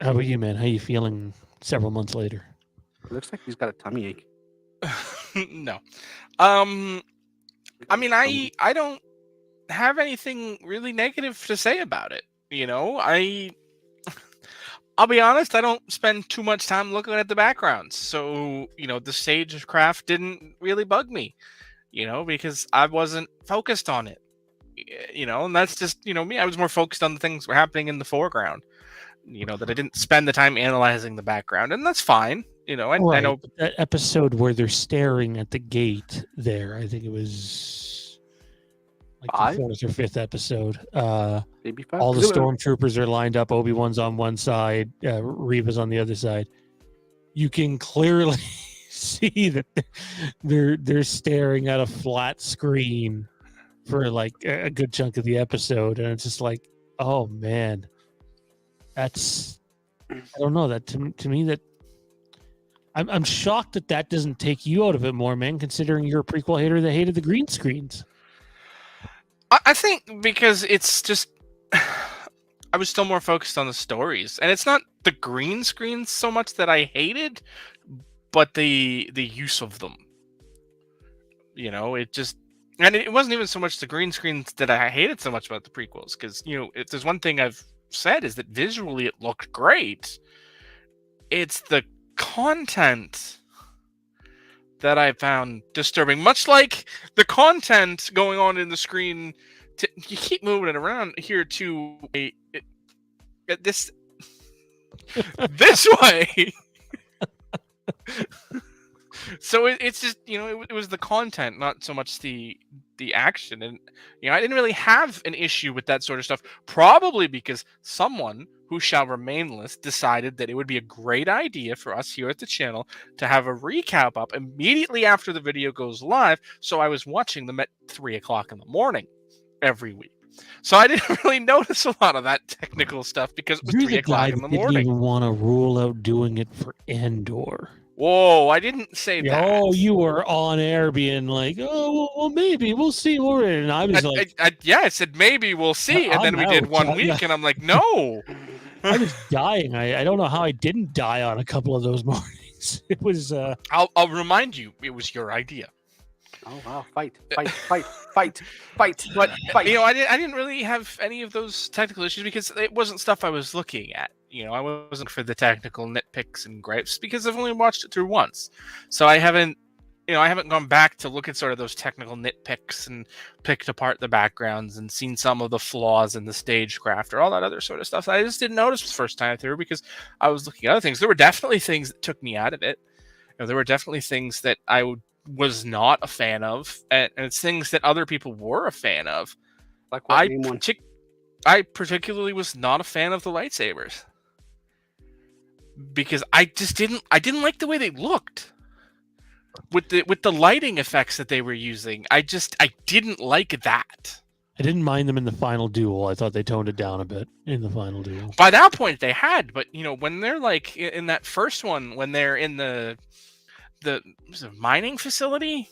Speaker 2: about you, man? How you feeling several months later?
Speaker 4: It looks like he's got a tummy ache.
Speaker 3: No. I mean, I don't have anything really negative to say about it. You know, I'll be honest, I don't spend too much time looking at the backgrounds. So, you know, the stagecraft didn't really bug me, you know, because I wasn't focused on it. You know, and that's just, you know, me. I was more focused on the things that were happening in the foreground, you know, that I didn't spend the time analyzing the background, and that's fine. You know, and I know
Speaker 2: that episode where they're staring at the gate there, I think it was like
Speaker 4: 5?
Speaker 2: the 4th or 5th episode.
Speaker 4: Maybe 5.
Speaker 2: All the stormtroopers are lined up. Obi-Wan's on one side, Reva's on the other side. You can clearly see that they're staring at a flat screen for like a good chunk of the episode, and it's just like, oh man, that's, I don't know, that to me that I'm shocked that doesn't take you out of it more, man, considering you're a prequel hater that hated the green screens.
Speaker 3: I think because it's just I was still more focused on the stories, and it's not the green screens so much that I hated, but the use of them. You know, it just. And it wasn't even so much the green screens that I hated so much about the prequels, because, you know, if there's one thing I've said is that visually it looked great. It's the content that I found disturbing. Much like the content going on in the screen, you keep moving it around here to this way. So it's just, you know, it was the content, not so much the the action. And I didn't really have an issue with that sort of stuff, probably because someone who shall remainless decided that it would be a great idea for us here at the channel to have a recap up immediately after the video goes live. So I was watching them at 3 o'clock in the morning every week. So I didn't really notice a lot of that technical stuff because it was
Speaker 2: You're
Speaker 3: 3
Speaker 2: the guy
Speaker 3: o'clock in
Speaker 2: that
Speaker 3: the
Speaker 2: didn't
Speaker 3: morning.
Speaker 2: even want to rule out doing it for Andor.
Speaker 3: Whoa, I didn't say that.
Speaker 2: Oh, you were on air being like, "Oh, well, maybe we'll see more." And I was like,
Speaker 3: I said maybe we'll see, and then we did
Speaker 2: out.
Speaker 3: 1 week, and I'm like, no.
Speaker 2: I was dying. I don't know how I didn't die on a couple of those mornings. It was.
Speaker 3: I'll remind you, it was your idea.
Speaker 4: Oh wow! Fight! But
Speaker 3: I didn't really have any of those technical issues because it wasn't stuff I was looking at. I wasn't for the technical nitpicks and gripes because I've only watched it through once, so I haven't gone back to look at sort of those technical nitpicks and picked apart the backgrounds and seen some of the flaws in the stagecraft or all that other sort of stuff. I just didn't notice the first time through because I was looking at other things. There were definitely things that took me out of it. There were definitely things that I was not a fan of, and it's things that other people were a fan of.
Speaker 4: like what? Name one.
Speaker 3: I particularly was not a fan of the lightsabers because I didn't like the way they looked with the lighting effects that they were using. I didn't like that.
Speaker 2: I didn't mind them in the final duel. I thought they toned it down a bit in the final duel.
Speaker 3: By that point, they had, but when they're like in that first one, when they're in the mining facility.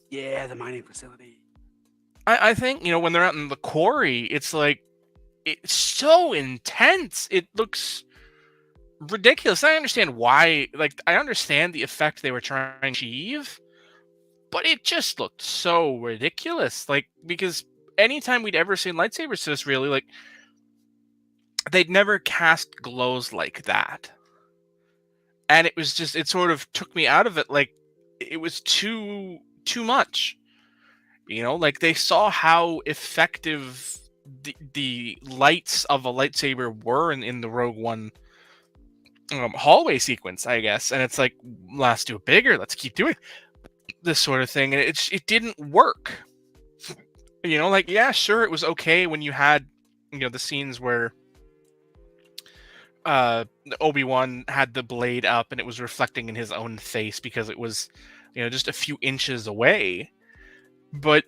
Speaker 4: Yeah, the mining facility.
Speaker 3: I think when they're out in the quarry, it's like it's so intense. It looks ridiculous. I understand why. Like, I understand the effect they were trying to achieve, but it just looked so ridiculous. Like, because anytime we'd ever seen lightsabers to this, really, like, they'd never cast glows like that. And it was just, it sort of took me out of it. Like, it was too much. Like, they saw how effective the lights of a lightsaber were in the Rogue One hallway sequence, I guess. And it's like, let's do it bigger. Let's keep doing this sort of thing. And it didn't work. Like, yeah, sure, it was okay when you had, the scenes where Obi-Wan had the blade up and it was reflecting in his own face because it was, just a few inches away. But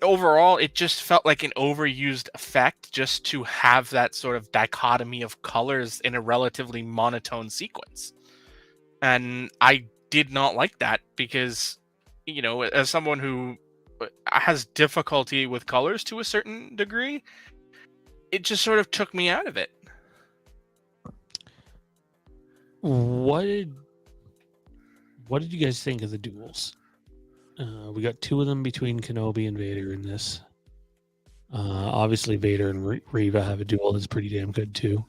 Speaker 3: overall, it just felt like an overused effect just to have that sort of dichotomy of colors in a relatively monotone sequence. And I did not like that because, as someone who has difficulty with colors to a certain degree, it just sort of took me out of it.
Speaker 2: What did you guys think of the duels? We got two of them between Kenobi and Vader in this. Obviously, Vader and Reva have a duel that's pretty damn good too.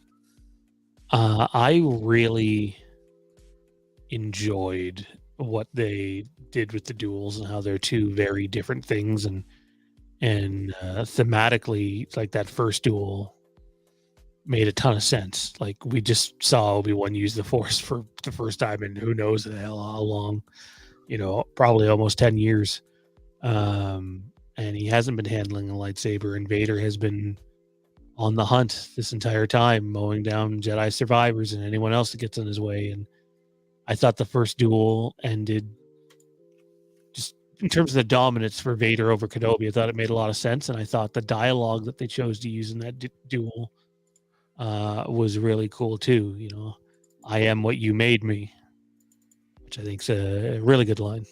Speaker 2: I really enjoyed what they did with the duels and how they're two very different things, and thematically, like that first duel made a ton of sense. Like, we just saw Obi-Wan use the Force for the first time in who knows the hell how long. Probably almost 10 years. And he hasn't been handling a lightsaber, and Vader has been on the hunt this entire time, mowing down Jedi survivors and anyone else that gets in his way. And I thought the first duel ended, just in terms of the dominance for Vader over Kenobi, I thought it made a lot of sense. And I thought the dialogue that they chose to use in that duel was really cool too. I am what you made me, which I think is a really good line.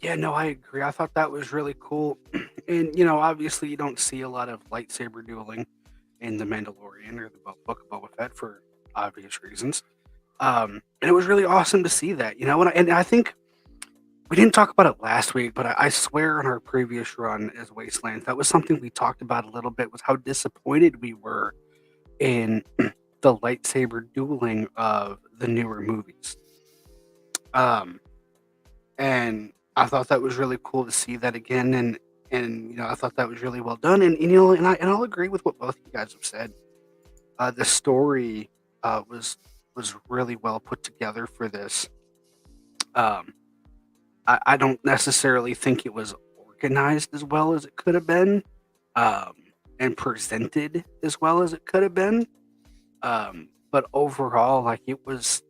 Speaker 4: Yeah, no, I agree. I thought that was really cool. And, obviously you don't see a lot of lightsaber dueling in The Mandalorian or the Book of Boba Fett for obvious reasons. And it was really awesome to see that, and I think we didn't talk about it last week, but I swear on our previous run as Wastelands, that was something we talked about a little bit, was how disappointed we were in the lightsaber dueling of the newer movies. And I thought that was really cool to see that again, and I thought that was really well done, and I'll agree with what both of you guys have said. The story was really well put together for this. I don't necessarily think it was organized as well as it could have been, and presented as well as it could have been. But overall, like it was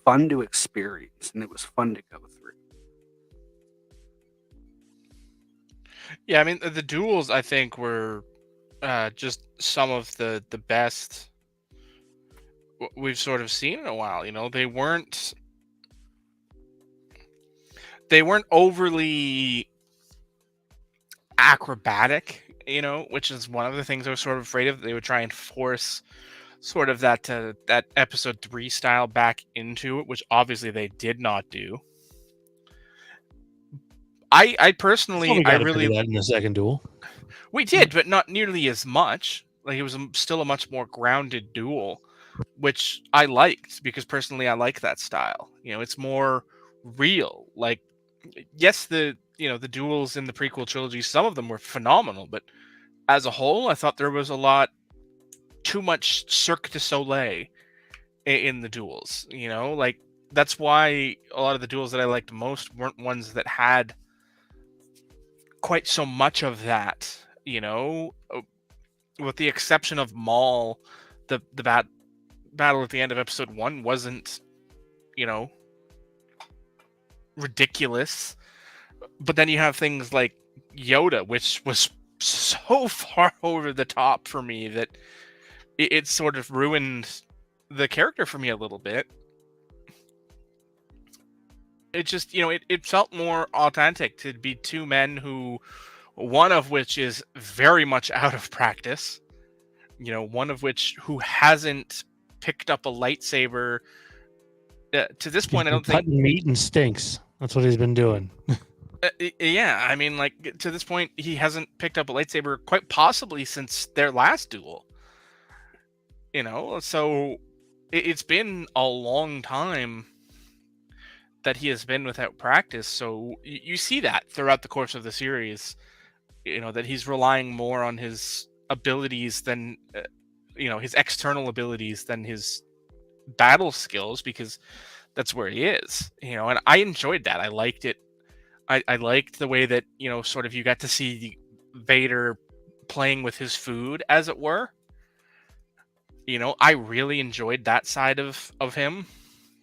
Speaker 4: fun to experience, and it was fun to go through.
Speaker 3: Yeah, I mean the duels I think were just some of the best we've sort of seen in a while. You know, they weren't overly acrobatic, you know, which is one of the things I was sort of afraid of. They would try and force sort of that episode 3 style back into it, which obviously they did not do. I personally,
Speaker 2: Well, we
Speaker 3: I
Speaker 2: got a bit
Speaker 3: really
Speaker 2: of that in the second duel.
Speaker 3: we did, but not nearly as much. Like it was still a much more grounded duel, which I liked because personally I like that style. You know, it's more real. Like, yes, the duels in the prequel trilogy, some of them were phenomenal, but as a whole, I thought there was a lot too much Cirque du Soleil in the duels. You know, like that's why a lot of the duels that I liked most weren't ones that had quite so much of that. You know, with the exception of Maul, the battle at the end of episode 1 wasn't, you know, ridiculous. But then you have things like Yoda, which was so far over the top for me that it sort of ruined the character for me a little bit. It just, you know, it felt more authentic to be two men who, one of which is very much out of practice, you know, one of which who hasn't picked up a lightsaber to this point. I don't think
Speaker 2: Cutting meat and stinks. That's what he's been doing.
Speaker 3: yeah, I mean, like to this point, he hasn't picked up a lightsaber quite possibly since their last duel. You know, so it's been a long time that he has been without practice. So you see that throughout the course of the series, you know, that he's relying more on his abilities than, you know, his external abilities than his battle skills, because that's where he is, you know, and I enjoyed that. I liked it. I liked the way that, you know, sort of you got to see Vader playing with his food, as it were. You know, I really enjoyed that side of him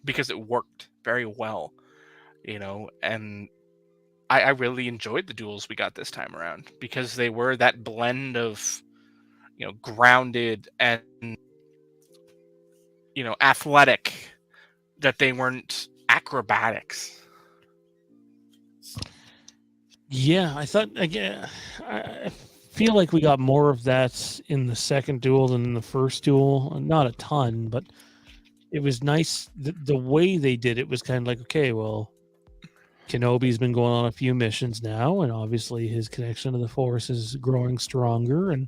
Speaker 3: because it worked very well, you know, and I really enjoyed the duels we got this time around because they were that blend of, you know, grounded and, you know, athletic, that they weren't acrobatics.
Speaker 2: Yeah, I thought, again, I feel like we got more of that in the second duel than in the first duel. Not a ton, but it was nice. The way they did it was kind of like, okay, well, Kenobi's been going on a few missions now, and obviously his connection to the Force is growing stronger. And,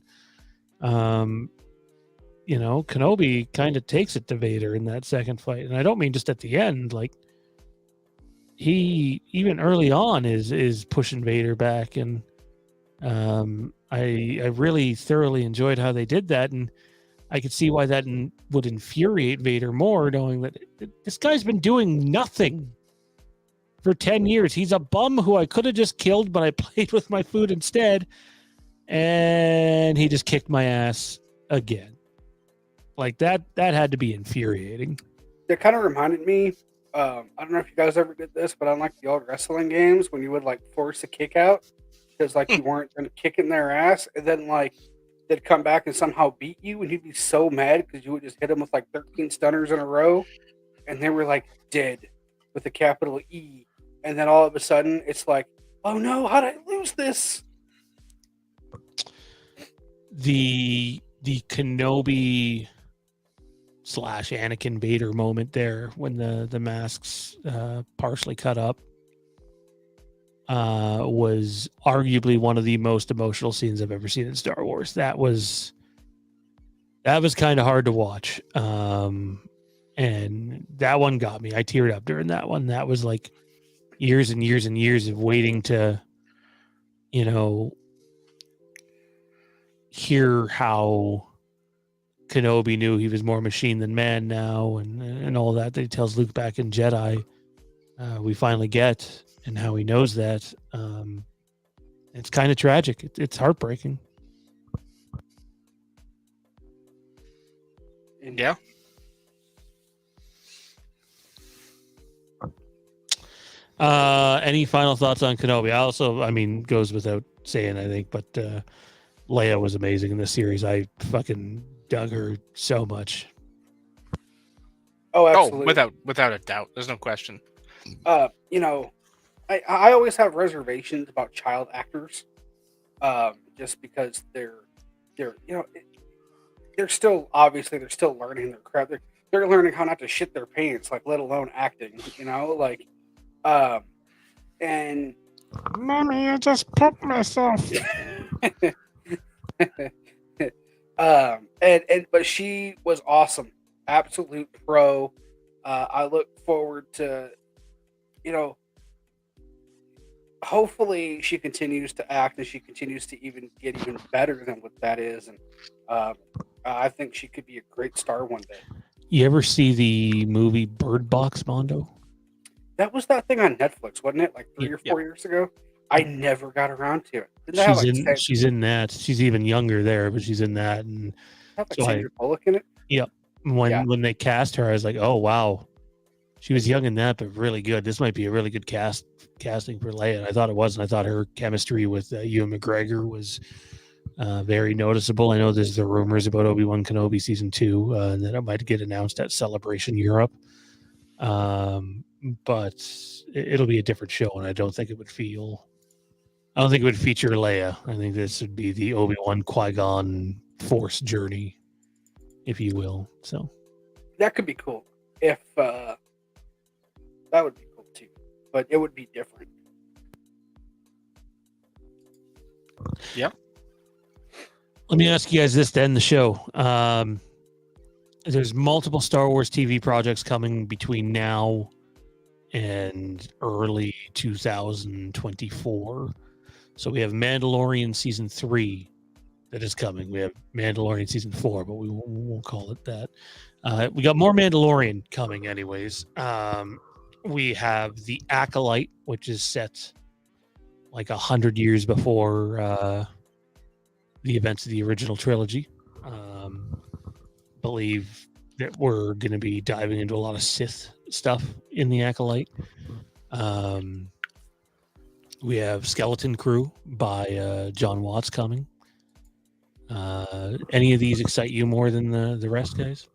Speaker 2: you know, Kenobi kind of takes it to Vader in that second fight. And I don't mean just at the end, like, he even early on is pushing Vader back, and I really thoroughly enjoyed how they did that, and I could see why that would infuriate Vader more, knowing that this guy's been doing nothing for 10 years. He's a bum who I could have just killed, but I played with my food instead, and he just kicked my ass again. Like that had to be infuriating.
Speaker 4: That kind of reminded me. I don't know if you guys ever did this, but on like the old wrestling games, when you would like force a kick out because like you weren't going to kick in their ass, and then like they'd come back and somehow beat you, and you'd be so mad because you would just hit them with like 13 stunners in a row, and they were like dead with a capital E, and then all of a sudden it's like, oh no, how did I lose this?
Speaker 2: The Kenobi / Anakin Vader moment there when the masks partially cut up was arguably one of the most emotional scenes I've ever seen in Star Wars. That was kind of hard to watch, and that one got me. I teared up during that one. That was like years and years and years of waiting to, you know, hear how Kenobi knew he was more machine than man now, and all that he tells Luke back in Jedi. we finally get, and how he knows that. It's kind of tragic. It's heartbreaking.
Speaker 3: Yeah.
Speaker 2: Any final thoughts on Kenobi? I mean, goes without saying, I think, but Leia was amazing in this series. I fucking dug her so much.
Speaker 4: Oh, absolutely.
Speaker 3: Without a doubt. There's no question.
Speaker 4: You know, I always have reservations about child actors, just because they're you know they're still learning their craft. They're learning how not to shit their pants, like let alone acting. You know, like and
Speaker 2: Mommy, I just pooped myself.
Speaker 4: But she was awesome, absolute pro. I look forward to, you know, hopefully she continues to act and she continues to get even better than what that is. And I think she could be a great star one day.
Speaker 2: You ever see the movie Bird Box, Mondo?
Speaker 4: That was that thing on Netflix, wasn't it? Like 3 or 4 years ago. I never got around to it.
Speaker 2: She's in that. She's even younger there, but she's in that. And
Speaker 4: have like Sandra Bullock in it.
Speaker 2: Yep. When they cast her, I was like, oh wow, she was young in that, but really good. This might be a really good casting for Leia. And I thought it was, and I thought her chemistry with Ewan McGregor was very noticeable. I know there's the rumors about Obi-Wan Kenobi season 2 that it might get announced at Celebration Europe. But it'll be a different show, and I don't think it would feature Leia. I think this would be the Obi-Wan Qui-Gon Force journey, if you will. So
Speaker 4: that could be cool. If that would be cool too, but it would be different.
Speaker 3: Yeah.
Speaker 2: Let me ask you guys this to end the show. There's multiple Star Wars TV projects coming between now and early 2024. So we have Mandalorian Season 3 that is coming. We have Mandalorian Season 4, but we won't call it that. We got more Mandalorian coming anyways. We have The Acolyte, which is set like 100 years before the events of the original trilogy. Believe that we're going to be diving into a lot of Sith stuff in The Acolyte. We have Skeleton Crew by John Watts coming. Any of these excite you more than the rest, guys?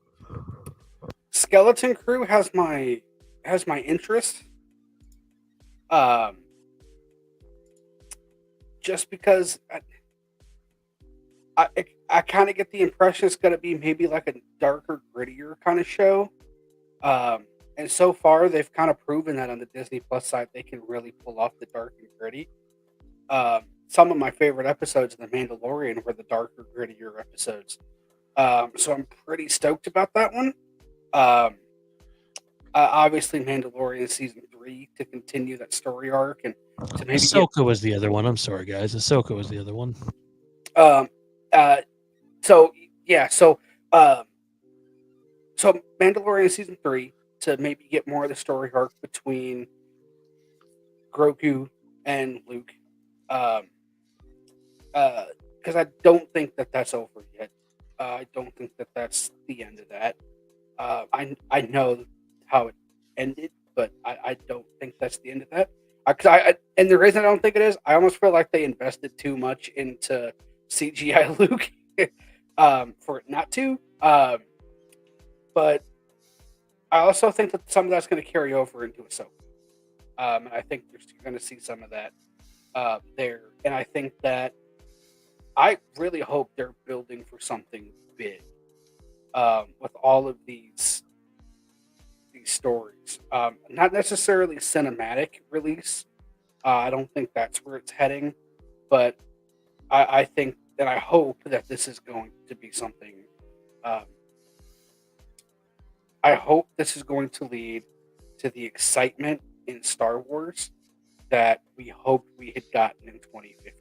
Speaker 4: Skeleton Crew has my interest. Just because I kind of get the impression it's going to be maybe like a darker, grittier kind of show. And so far, they've kind of proven that on the Disney Plus side, they can really pull off the dark and gritty. Some of my favorite episodes of The Mandalorian were the darker, grittier episodes. So I'm pretty stoked about that one. Obviously, Mandalorian Season 3 to continue that story arc. And to maybe
Speaker 2: Ahsoka was the other one. I'm sorry, guys. Ahsoka was the other one.
Speaker 4: So Mandalorian Season 3 to maybe get more of the story arc between Grogu and Luke. Because I don't think that that's over yet. I don't think that that's the end of that. I know how it ended, but I don't think that's the end of that. And the reason I don't think it is, I almost feel like they invested too much into CGI Luke for it not to. But I also think that some of that's going to carry over into Ahsoka. And I think you're going to see some of that there. And I think that I really hope they're building for something big with all of these stories. Not necessarily cinematic release. I don't think that's where it's heading. But I think and I hope that this is going to be something. I hope this is going to lead to the excitement in Star Wars that we hoped we had gotten in 2015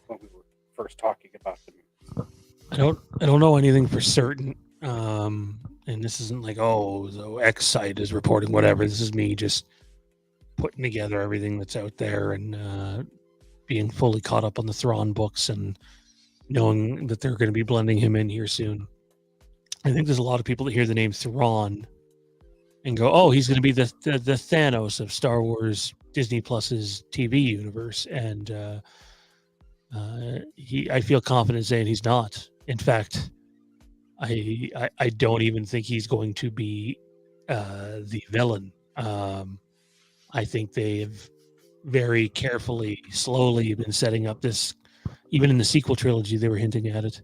Speaker 4: when we were first talking about the movie.
Speaker 2: I don't know anything for certain, and this isn't like the X site is reporting whatever. This is me just putting together everything that's out there and being fully caught up on the Thrawn books and knowing that they're going to be blending him in here soon. I think there's a lot of people that hear the name Thrawn and go, "Oh, he's going to be the Thanos of Star Wars Disney Plus's TV universe," and I feel confident saying he's not. In fact, I don't even think he's going to be the villain. I think they've very carefully, slowly been setting up this. Even in the sequel trilogy, they were hinting at it.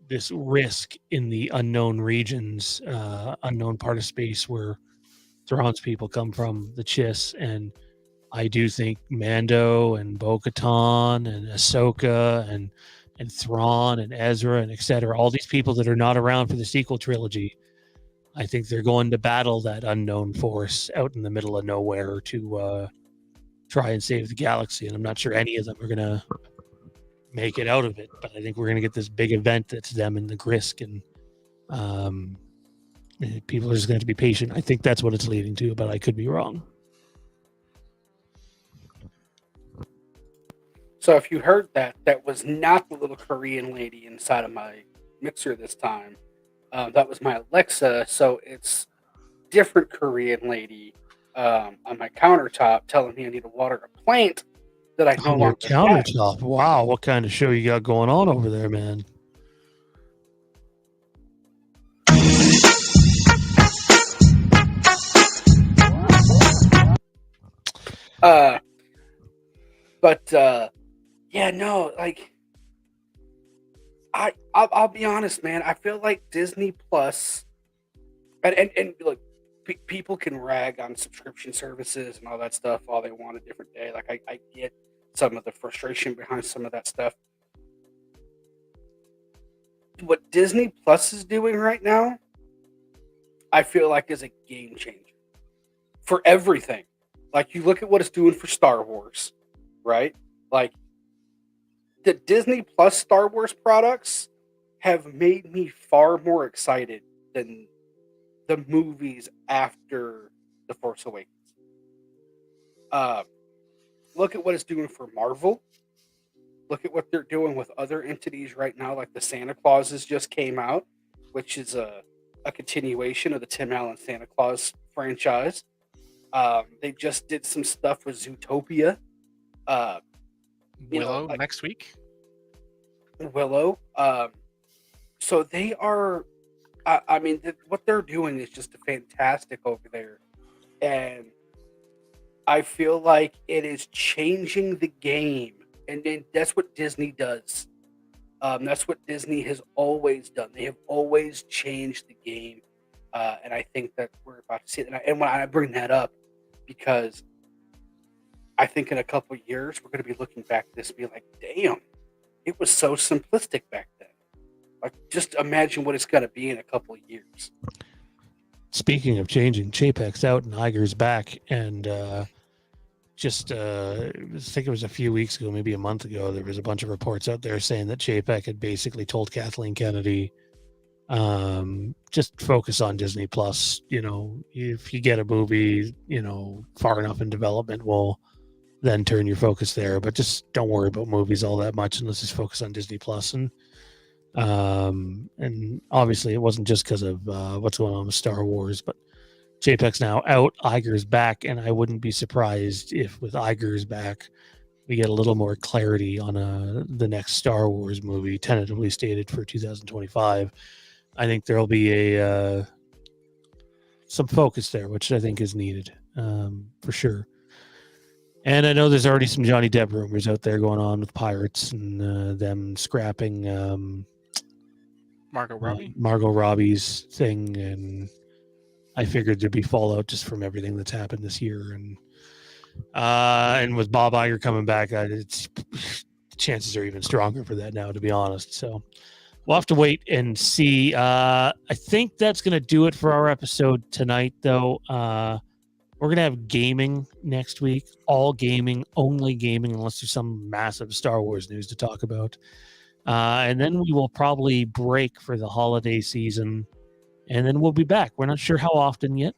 Speaker 2: This risk in the unknown regions, unknown part of space where Thrawn's people come from, the Chiss, and I do think Mando and Bo-Katan and Ahsoka and Thrawn and Ezra and etc. All these people that are not around for the sequel trilogy, I think they're going to battle that unknown force out in the middle of nowhere to try and save the galaxy. And I'm not sure any of them are going to make it out of it, but I think we're going to get this big event that's them in the Grysk, and people are just going to have to be patient. I think that's what it's leading to, but I could be wrong.
Speaker 4: So if you heard that, that was not the little Korean lady inside of my mixer this time. That was my Alexa, so it's different Korean lady on my countertop telling me I need to water a plant that I no
Speaker 2: On your
Speaker 4: longer have.
Speaker 2: countertop. Wow, what kind of show you got going on over there, man?
Speaker 4: Yeah, no, like I'll be honest, man. I feel like Disney Plus, and look, people can rag on subscription services and all that stuff all they want a different day. Like I get some of the frustration behind some of that stuff. What Disney Plus is doing right now, I feel like is a game changer for everything. Like you look at what it's doing for Star Wars, right? Like the Disney Plus Star Wars products have made me far more excited than the movies after The Force Awakens. Look at what it's doing for Marvel. Look at what they're doing with other entities right now, like the Santa Clauses just came out, which is a continuation of the Tim Allen Santa Claus franchise. They just did some stuff with Zootopia.
Speaker 3: Willow next week.
Speaker 4: Willow. So they are. I mean, what they're doing is just fantastic over there, and I feel like it is changing the game, and that's what Disney does. That's what Disney has always done. They have always changed the game, and I think that we're about to see it. And when I bring that up, because I think in a couple of years we're going to be looking back at this and be like, "Damn, it was so simplistic back then." Like, just imagine what it's going to be in a couple of years.
Speaker 2: Speaking of changing, Chapek's out and Iger's back, and I think it was a few weeks ago, maybe a month ago, there was a bunch of reports out there saying that Chapek had basically told Kathleen Kennedy, just focus on Disney Plus. You know, if you get a movie, far enough in development, we'll then turn your focus there. But just don't worry about movies all that much, and let's just focus on Disney Plus. And obviously it wasn't just because of what's going on with Star Wars, but Chapek's now out, Iger's back, and I wouldn't be surprised if with Iger's back we get a little more clarity on the next Star Wars movie, tentatively stated for 2025. I think there'll be some focus there, which I think is needed for sure. And I know there's already some Johnny Depp rumors out there going on with Pirates and them scrapping Margot Robbie's thing, and I figured there'd be fallout just from everything that's happened this year, and with Bob Iger coming back, chances are even stronger for that now, to be honest. So we'll have to wait and see. I think that's going to do it for our episode tonight, though. We're going to have gaming next week, all gaming, only gaming, unless there's some massive Star Wars news to talk about. And then we will probably break for the holiday season, and then we'll be back. We're not sure how often yet.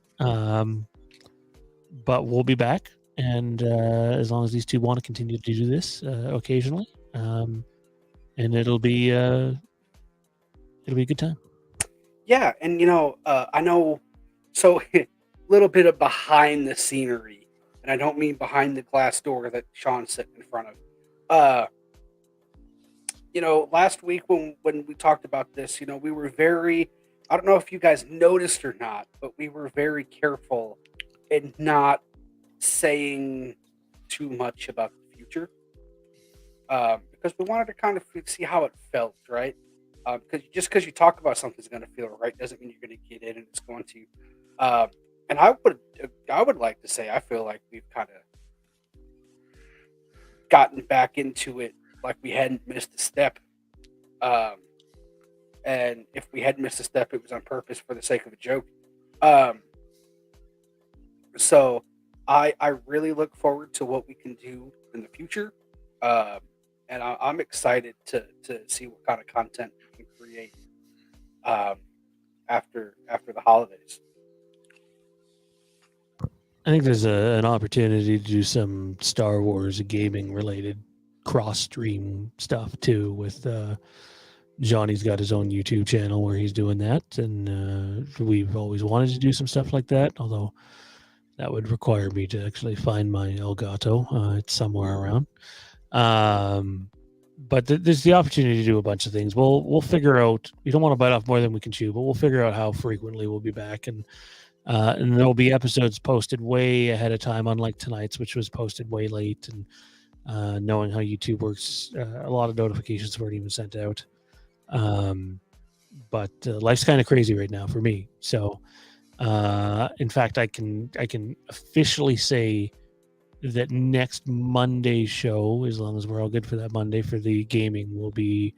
Speaker 2: but we'll be back, and as long as these two want to continue to do this occasionally, and it'll be a good time.
Speaker 4: Yeah, and I know. So a little bit of behind the scenery, and I don't mean behind the glass door that Sean's sitting in front of. Last week when we talked about this, we were very. I don't know if you guys noticed or not, but we were very careful in not saying too much about the future, because we wanted to kind of see how it felt, right? Because you talk about something's going to feel right doesn't mean you're going to get in and it's going to. And I would like to say I feel like we've kind of gotten back into it, like we hadn't missed a step. And if we had missed a step, it was on purpose for the sake of a joke. So I really look forward to what we can do in the future. And I'm excited to see what kind of content we can create after the holidays.
Speaker 2: I think there's an opportunity to do some Star Wars gaming related cross stream stuff too. With Johnny's got his own YouTube channel where he's doing that, and we've always wanted to do some stuff like that. Although that would require me to actually find my Elgato. It's somewhere around. But there's the opportunity to do a bunch of things. We'll figure out. We don't want to bite off more than we can chew, but we'll figure out how frequently we'll be back, and there'll be episodes posted way ahead of time, unlike tonight's, which was posted way late. And knowing how YouTube works, a lot of notifications weren't even sent out. But life's kind of crazy right now for me. So, in fact, I can officially say that next Monday's show, as long as we're all good for that Monday for the gaming, will be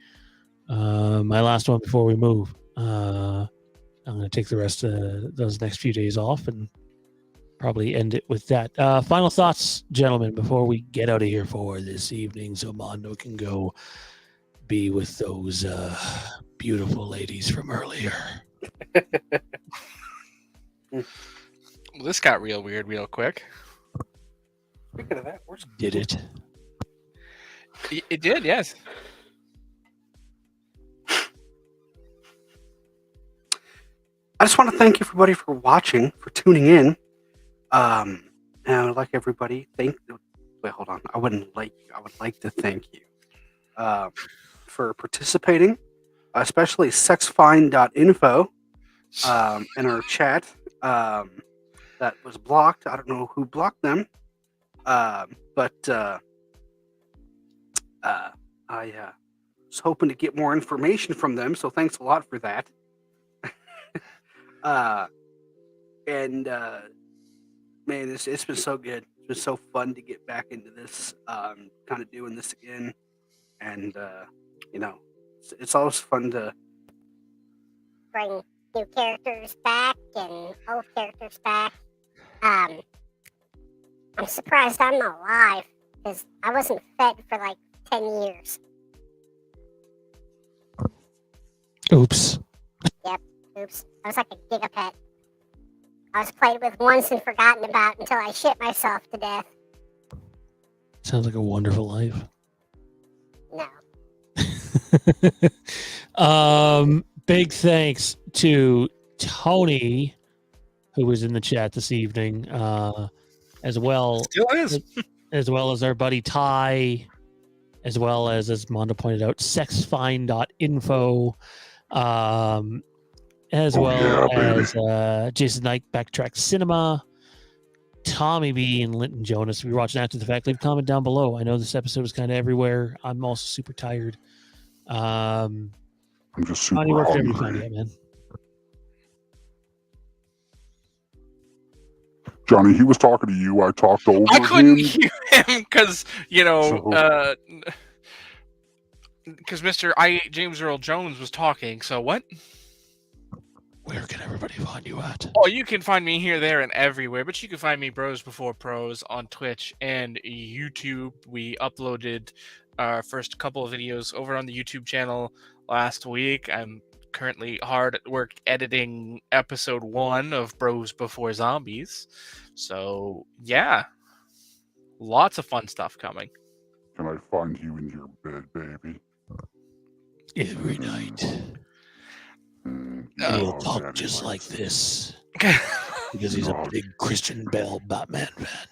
Speaker 2: my last one before we move. I'm going to take the rest of those next few days off and probably end it with that. Final thoughts, gentlemen, before we get out of here for this evening so Mondo can go be with those beautiful ladies from earlier.
Speaker 3: Well, this got real weird real quick.
Speaker 4: Speaking of that, where's
Speaker 2: Did it?
Speaker 3: It did, yes.
Speaker 4: I just want to thank everybody for watching, for tuning in. And I'd like everybody wait, hold on. I would like to thank you for participating, especially sexfine.info in our chat that was blocked. I don't know who blocked them. But I was hoping to get more information from them, so thanks a lot for that. And man, it's been so good. It's been so fun to get back into this, kind of doing this again. And it's always fun to
Speaker 6: Bring new characters back and old characters back. I'm surprised I'm alive because I wasn't fed for like 10 years.
Speaker 2: Oops.
Speaker 6: Oops. I was like a gigapet. I was played with once and forgotten about until I shit myself to death.
Speaker 2: Sounds like a wonderful life.
Speaker 6: No.
Speaker 2: Big thanks to Tony, who was in the chat this evening, as well.
Speaker 3: Still is.
Speaker 2: As well as our buddy Ty, as well as Mondo pointed out, sexfine.info, as well as Jason Knight, Backtrack Cinema, Tommy B, and Linton Jonas. If you're watching after the fact, leave a comment down below. I know this episode is kind of everywhere. I'm also super tired.
Speaker 5: I'm just super
Speaker 2: Johnny, where can
Speaker 5: hungry.
Speaker 2: everybody find you at, man?
Speaker 5: Johnny, he was talking to you. I talked over
Speaker 3: I couldn't
Speaker 5: him.
Speaker 3: hear him because Mr. James Earl Jones was talking. So what?
Speaker 2: Where can everybody find you at?
Speaker 3: Oh, you can find me here, there, and everywhere. But you can find me, Bros Before Pros, on Twitch and YouTube. We uploaded our first couple of videos over on the YouTube channel last week. I'm currently hard at work editing episode 1 of Bros Before Zombies. So yeah, lots of fun stuff coming.
Speaker 5: Can I find you in your bed, baby?
Speaker 2: Every night.
Speaker 5: You're
Speaker 2: He'll
Speaker 5: all
Speaker 2: talk
Speaker 5: daddy
Speaker 2: just like
Speaker 5: likes.
Speaker 2: this because he's a
Speaker 5: No.
Speaker 2: big Christian Bale Batman fan.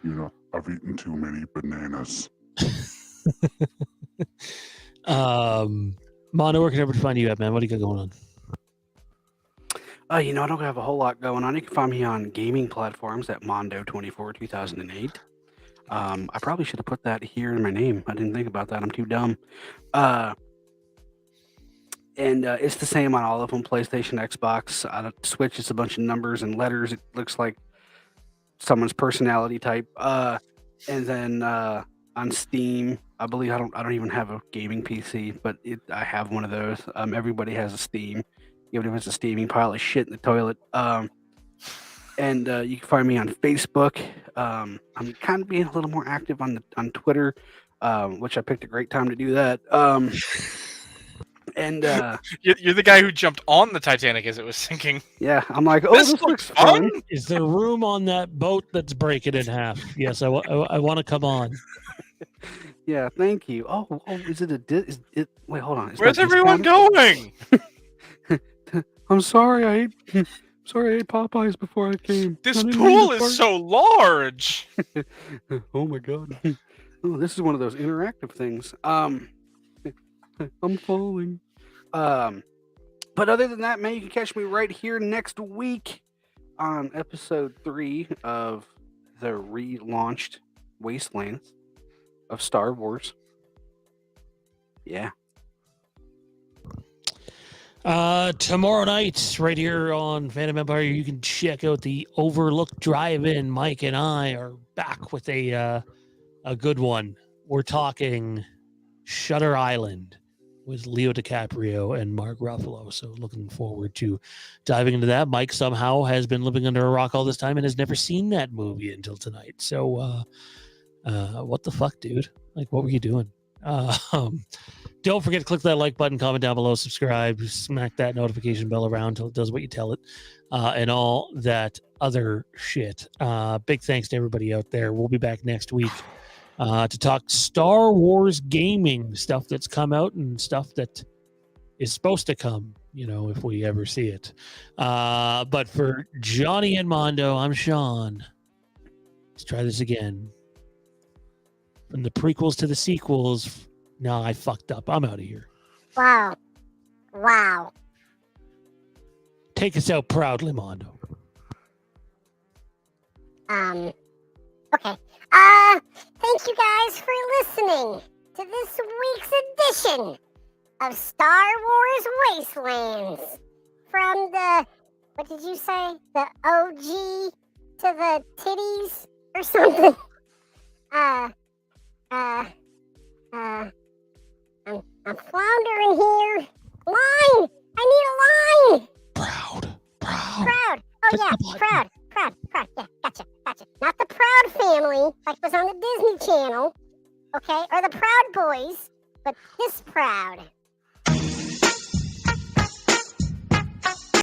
Speaker 5: You know, I've eaten too many bananas.
Speaker 2: Mono, where can everybody find you at, man? What do you got going on?
Speaker 4: I don't have a whole lot going on. You can find me on gaming platforms at Mondo24 2008. I probably should have put that here in my name. I didn't think about that. I'm too dumb. And it's the same on all of them: PlayStation, Xbox, Switch. It's a bunch of numbers and letters. It looks like someone's personality type. And then on Steam, I believe I don't even have a gaming PC, but I have one of those. Everybody has a Steam, even if it's a steaming pile of shit in the toilet. And you can find me on Facebook. I'm kind of being a little more active on Twitter, which I picked a great time to do that. And
Speaker 3: You're the guy who jumped on the Titanic as it was sinking.
Speaker 4: yeah, I'm like, oh, this looks fun.
Speaker 2: Is there room on that boat that's breaking in half? Yes, I want to come on.
Speaker 4: Yeah, thank you. Oh, is it wait, hold on. It's
Speaker 3: Where's
Speaker 4: not
Speaker 3: everyone
Speaker 4: discounted?
Speaker 3: going?
Speaker 4: I'm sorry, I ate Popeyes before I came.
Speaker 3: This
Speaker 4: I didn't
Speaker 3: pool
Speaker 4: mean to
Speaker 3: is so large.
Speaker 4: Oh my god. Oh, this is one of those interactive things. I'm falling. But other than that, man, you can catch me right here next week on episode 3 of the relaunched Wastelands of Star Wars. Yeah.
Speaker 2: Tomorrow night, right here on Phantom Empire, you can check out the Overlook Drive-In. Mike and I are back with a good one. We're talking Shutter Island with Leo DiCaprio and Mark Ruffalo. So looking forward to diving into that. Mike somehow has been living under a rock all this time and has never seen that movie until tonight. So what the fuck, dude? Like, what were you doing? Don't forget to click that like button, comment down below, subscribe, smack that notification bell around until it does what you tell it, and all that other shit. Big thanks to everybody out there. We'll be back next week to talk Star Wars gaming, stuff that's come out and stuff that is supposed to come, if we ever see it. But for Johnny and Mondo, I'm Sean. Let's try this again. From the prequels to the sequels. No, I fucked up. I'm out of here.
Speaker 6: Wow.
Speaker 2: Take us out proudly, Mondo.
Speaker 6: Okay. Thank you guys for listening to this week's edition of Star Wars Wastelands. From the, what did you say? The OG to the titties or something? I'm floundering here. Line! I need a line!
Speaker 2: Proud.
Speaker 6: Proud. Oh yeah, proud. Yeah, gotcha. Not the Proud Family, like was on the Disney Channel, okay? Or the Proud Boys, but this Proud.